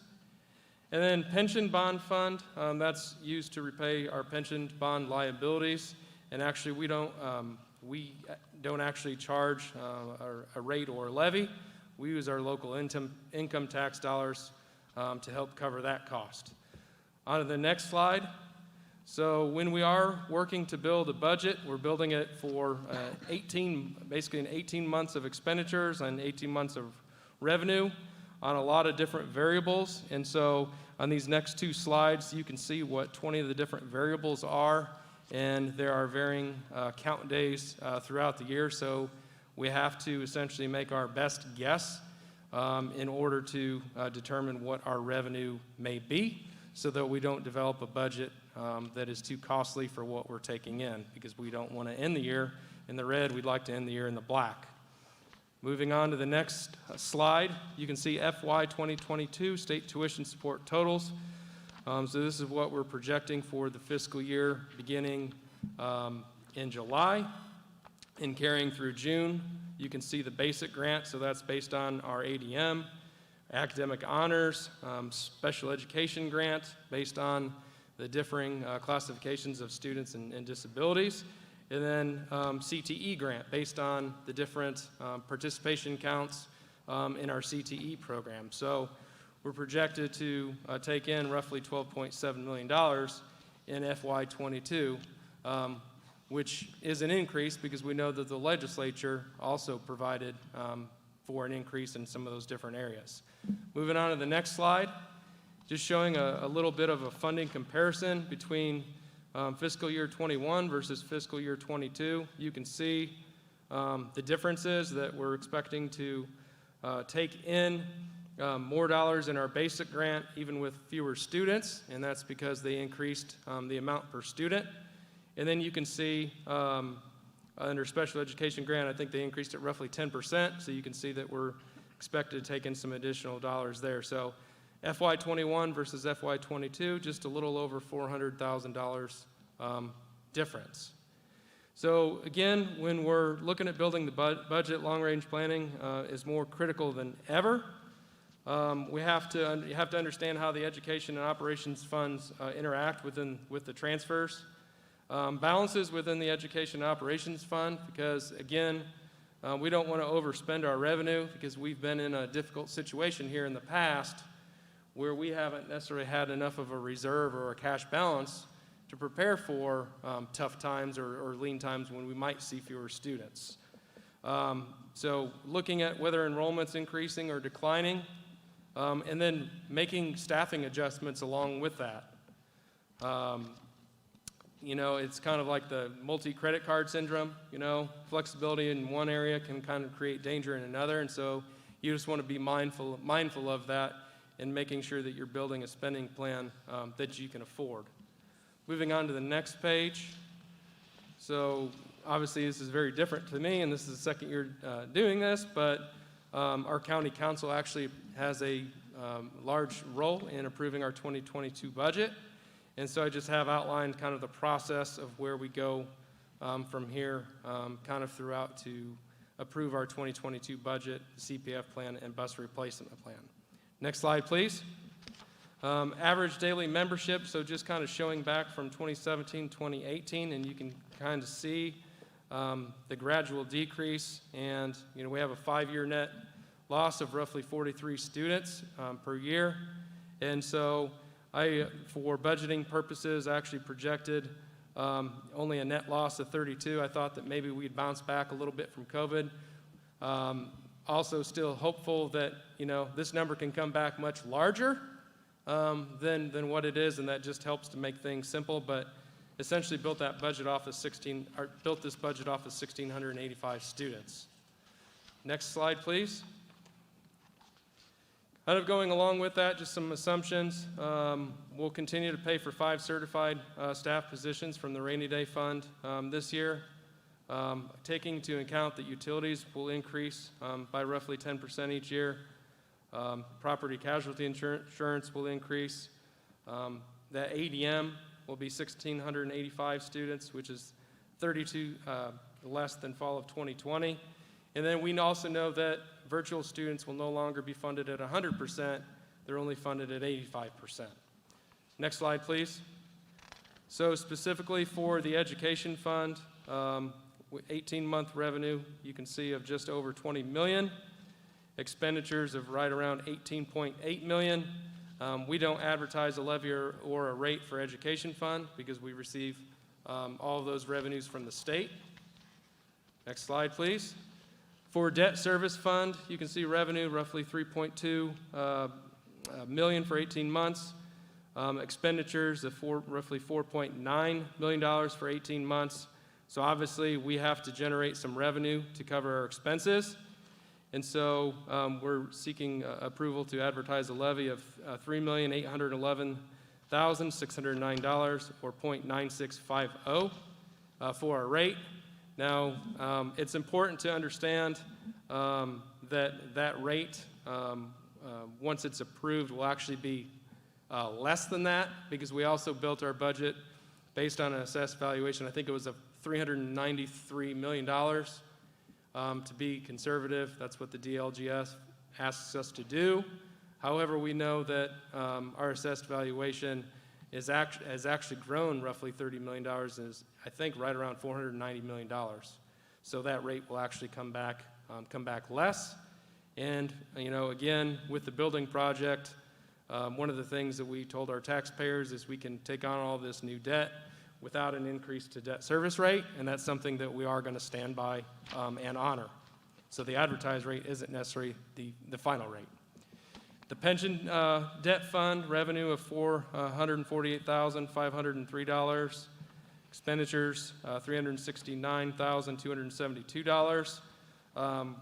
And then pension bond fund, that's used to repay our pension bond liabilities. And actually, we don't actually charge a rate or a levy. We use our local income tax dollars to help cover that cost. On to the next slide. So when we are working to build a budget, we're building it for 18 months of expenditures and 18 months of revenue on a lot of different variables. And so On these next two slides, you can see what 20 of the different variables are, and there are varying count days throughout the year, so we have to essentially make our best guess in order to determine what our revenue may be, so that we don't develop a budget that is too costly for what we're taking in, because we don't want to end the year in the red, we'd like to end the year in the black. Moving on to the next slide, you can see FY 2022 state tuition support totals. So this is what we're projecting for the fiscal year beginning in July and carrying through June. You can see the basic grant, so that's based on our ADM, academic honors, special education grant based on the differing classifications of students and disabilities, and then CTE grant based on the different participation counts in our CTE program. So we're projected to take in roughly $12.7 million in FY22, which is an increase because we know that the legislature also provided for an increase in some of those different areas. Moving on to the next slide, just showing a little bit of a funding comparison between fiscal year 21 versus fiscal year 22. You can see the differences that we're expecting to take in more dollars in our basic grant, even with fewer students, and that's because they increased the amount per student. And then you can see under special education grant, I think they increased it roughly 10%, so you can see that we're expected to take in some additional dollars there. So FY21 versus FY22, just a little over $400,000 difference. So again, when we're looking at building the budget, long-range planning is more critical than ever. You have to understand how the education and operations funds interact with the transfers. Balances within the education and operations fund, because again, we don't want to overspend our revenue, because we've been in a difficult situation here in the past where we haven't necessarily had enough of a reserve or a cash balance to prepare for tough times or lean times when we might see fewer students. So looking at whether enrollment's increasing or declining, and then making staffing adjustments along with that. You know, it's kind of like the multi-credit card syndrome, you know, flexibility in one area can kind of create danger in another, and so you just want to be mindful of that and making sure that you're building a spending plan that you can afford. Moving on to the next page. So obviously this is very different to me, and this is the second year doing this, but our county council actually has a large role in approving our 2022 budget. And so I just have outlined kind of the process of where we go from here kind of throughout to approve our 2022 budget, CPF plan, and bus replacement plan. Next slide, please. Average daily membership, so just kind of showing back from 2017, 2018, and you can kind of see the gradual decrease. And, you know, we have a 5-year net loss of roughly 43 students per year. And so for budgeting purposes, I actually projected only a net loss of 32. I thought that maybe we'd bounce back a little bit from COVID. Also still hopeful that, you know, this number can come back much larger than what it is, and that just helps to make things simple, but essentially built this budget off of 1,685 students. Next slide, please. Kind of going along with that, just some assumptions. We'll continue to pay for 5 certified staff positions from the rainy day fund this year. Taking into account that utilities will increase by roughly 10% each year. Property casualty insurance will increase. That ADM will be 1,685 students, which is 32 less than fall of 2020. And then we also know that virtual students will no longer be funded at 100%. They're only funded at 85%. Next slide, please. So specifically for the education fund, 18-month revenue, you can see of just over 20 million. Expenditures of right around 18.8 million. We don't advertise a levy or a rate for education fund because we receive all of those revenues from the state. Next slide, please. For debt service fund, you can see revenue roughly 3.2 million for 18 months. Expenditures of roughly $4.9 million for 18 months. So obviously, we have to generate some revenue to cover our expenses. And so we're seeking approval to advertise a levy of $3,811,609, or 0.9650 for our rate. Now, it's important to understand that rate, once it's approved, will actually be less than that, because we also built our budget based on an assessed valuation. I think it was of $393 million. To be conservative, that's what the DLGS asks us to do. However, we know that our assessed valuation has actually grown roughly $30 million, and is, I think, right around $490 million. So that rate will actually come back less. And, again, with the building project, one of the things that we told our taxpayers is we can take on all this new debt without an increase to debt service rate, and that's something that we are going to stand by and honor. So the advertised rate isn't necessarily the final rate. The pension debt fund, revenue of $448,503. Expenditures, $369,272.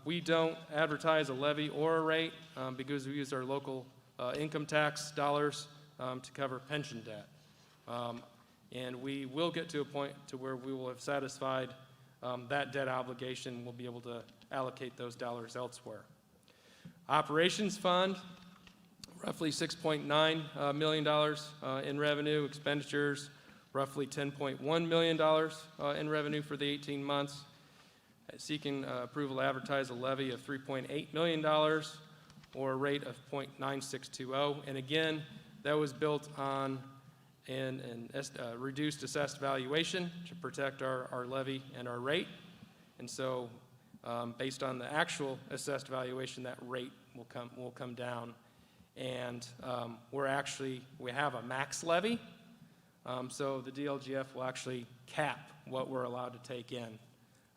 We don't advertise a levy or a rate because we use our local income tax dollars to cover pension debt. And we will get to a point to where we will have satisfied that debt obligation. We'll be able to allocate those dollars elsewhere. Operations fund, roughly $6.9 million in revenue. Expenditures, roughly $10.1 million in revenue for the 18 months. Seeking approval to advertise a levy of $3.8 million, or a rate of 0.9620. And again, that was built on a reduced assessed valuation to protect our levy and our rate. And so based on the actual assessed valuation, that rate will come down. And we have a max levy. So the DLGF will actually cap what we're allowed to take in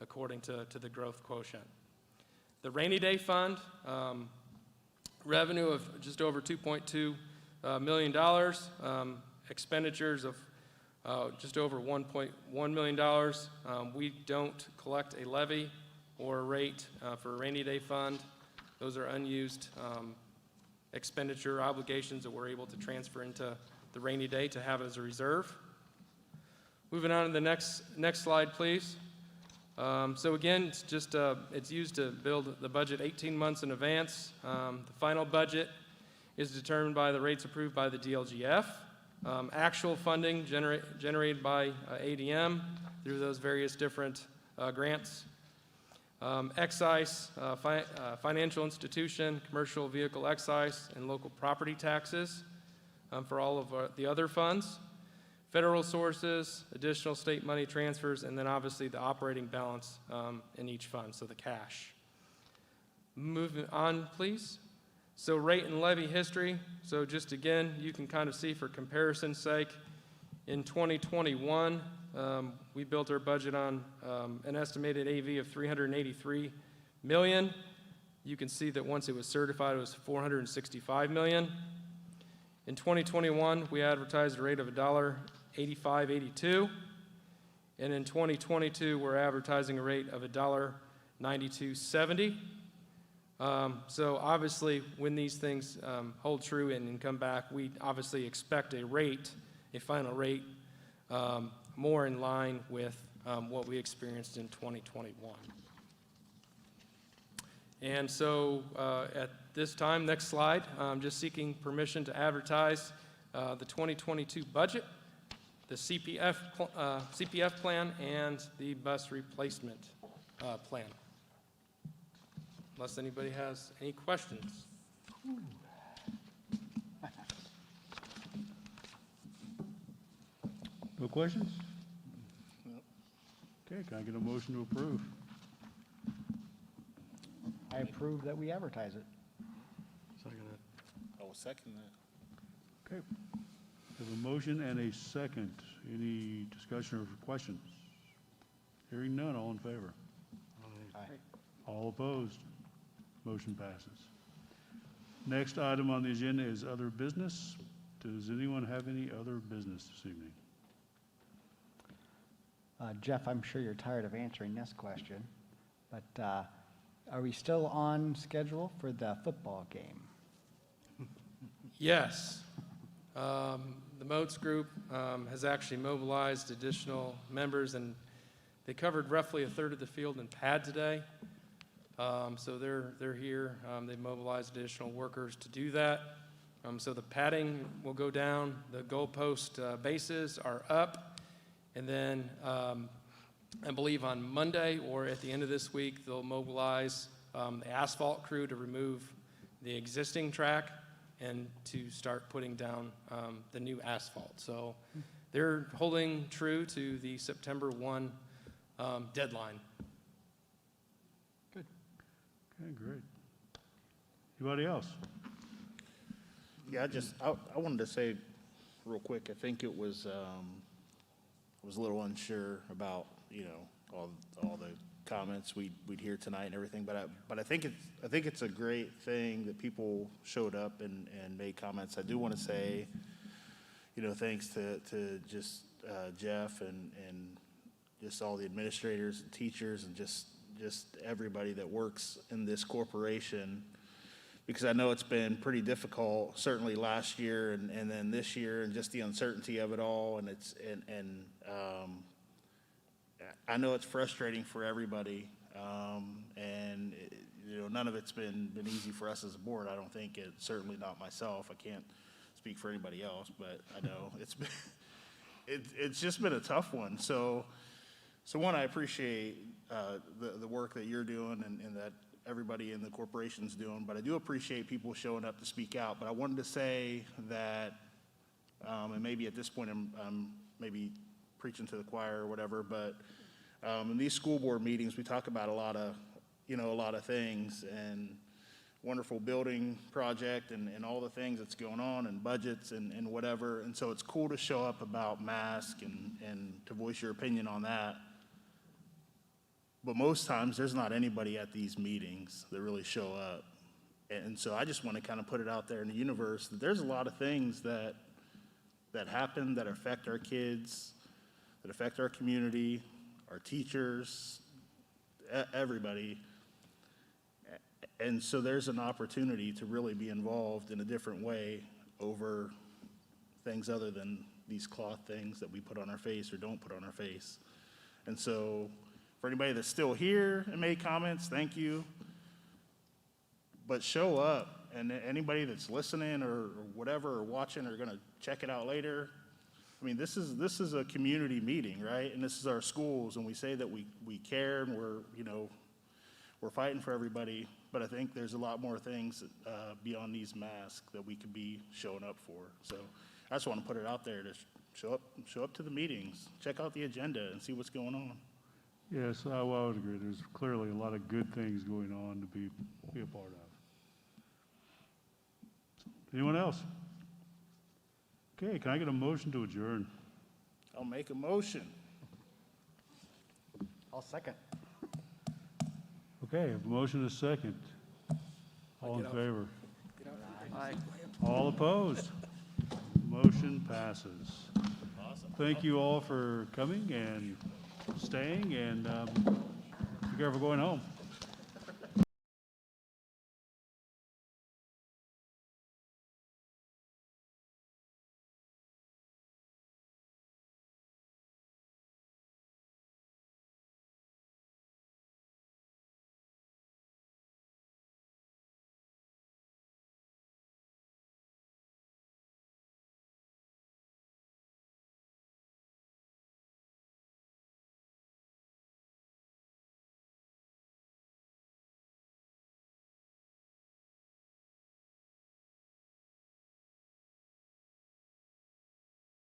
according to the growth quotient. The rainy day fund, revenue of just over $2.2 million. Expenditures of just over $1.1 million. We don't collect a levy or a rate for a rainy day fund. Those are unused expenditure obligations that we're able to transfer into the rainy day to have as a reserve. Moving on to the next slide, please. So again, it's used to build the budget 18 months in advance. The final budget is determined by the rates approved by the DLGF. Actual funding generated by ADM through those various different grants. Excise, financial institution, commercial vehicle excise, and local property taxes for all of the other funds. Federal sources, additional state money transfers, and then obviously the operating balance in each fund, so the cash. Moving on, please. So rate and levy history. So just again, you can kind of see for comparison's sake, in 2021, we built our budget on an estimated AV of $383 million. You can see that once it was certified, it was $465 million. In 2021, we advertised a rate of $1.8582, and in 2022, we're advertising a rate of $1.9270. So obviously, when these things hold true and come back, we obviously expect a final rate, more in line with what we experienced in 2021. And so at this time, next slide, I'm just seeking permission to advertise the 2022 budget, the CPF plan, and the bus replacement plan. Unless anybody has any questions. No questions? Okay, can I get a motion to approve? I approve that we advertise it. Second it. I will second that. Okay. We have a motion and a second. Any discussion or questions? Hearing none, all in favor? Aye. All opposed? Motion passes. Next item on the agenda is other business. Does anyone have any other business this evening? Jeff, I'm sure you're tired of answering this question, but are we still on schedule for the football game? Yes. The Moats Group has actually mobilized additional members, and they covered roughly a third of the field in pad today. So they're here. They've mobilized additional workers to do that. So the padding will go down. The goalpost bases are up. And then I believe on Monday or at the end of this week, they'll mobilize the asphalt crew to remove the existing track and to start putting down the new asphalt. So they're holding true to the September 1 deadline. Good. Okay, great. Anybody else? Yeah, I wanted to say real quick, I think it was, I was a little unsure about, all the comments we'd hear tonight and everything, but I think it's a great thing that people showed up and made comments. I do want to say, thanks to just Jeff and just all the administrators and teachers and just everybody that works in this corporation, because I know it's been pretty difficult, certainly last year and then this year, and just the uncertainty of it all, and I know it's frustrating for everybody, and none of it's been easy for us as a board. I don't think it's certainly not myself. I can't speak for anybody else, but I know it's just been a tough one. So one, I appreciate the work that you're doing and that everybody in the corporation's doing, but I do appreciate people showing up to speak out. But I wanted to say that, and maybe at this point I'm maybe preaching to the choir or whatever, but in these school board meetings, we talk about a lot of things, and wonderful building project and all the things that's going on, and budgets and whatever. And so it's cool to show up about mask and to voice your opinion on that. But most times there's not anybody at these meetings that really show up. And so I just want to kind of put it out there in the universe that there's a lot of things that happen that affect our kids, that affect our community, our teachers, everybody. And so there's an opportunity to really be involved in a different way over things other than these cloth things that we put on our face or don't put on our face. And so for anybody that's still here and made comments, thank you. But show up, and anybody that's listening or whatever or watching or gonna check it out later, I mean, this is a community meeting, right? And this is our schools, and we say that we care and we're fighting for everybody, but I think there's a lot more things beyond these masks that we could be showing up for. So I just want to put it out there to show up to the meetings, check out the agenda and see what's going on. Yes, I would agree. There's clearly a lot of good things going on to be a part of. Anyone else? Okay, can I get a motion to adjourn? I'll make a motion. I'll second. Okay, I have a motion and a second. All in favor? Aye. All opposed? Motion passes. Awesome. Thank you all for coming and staying, and be careful going home.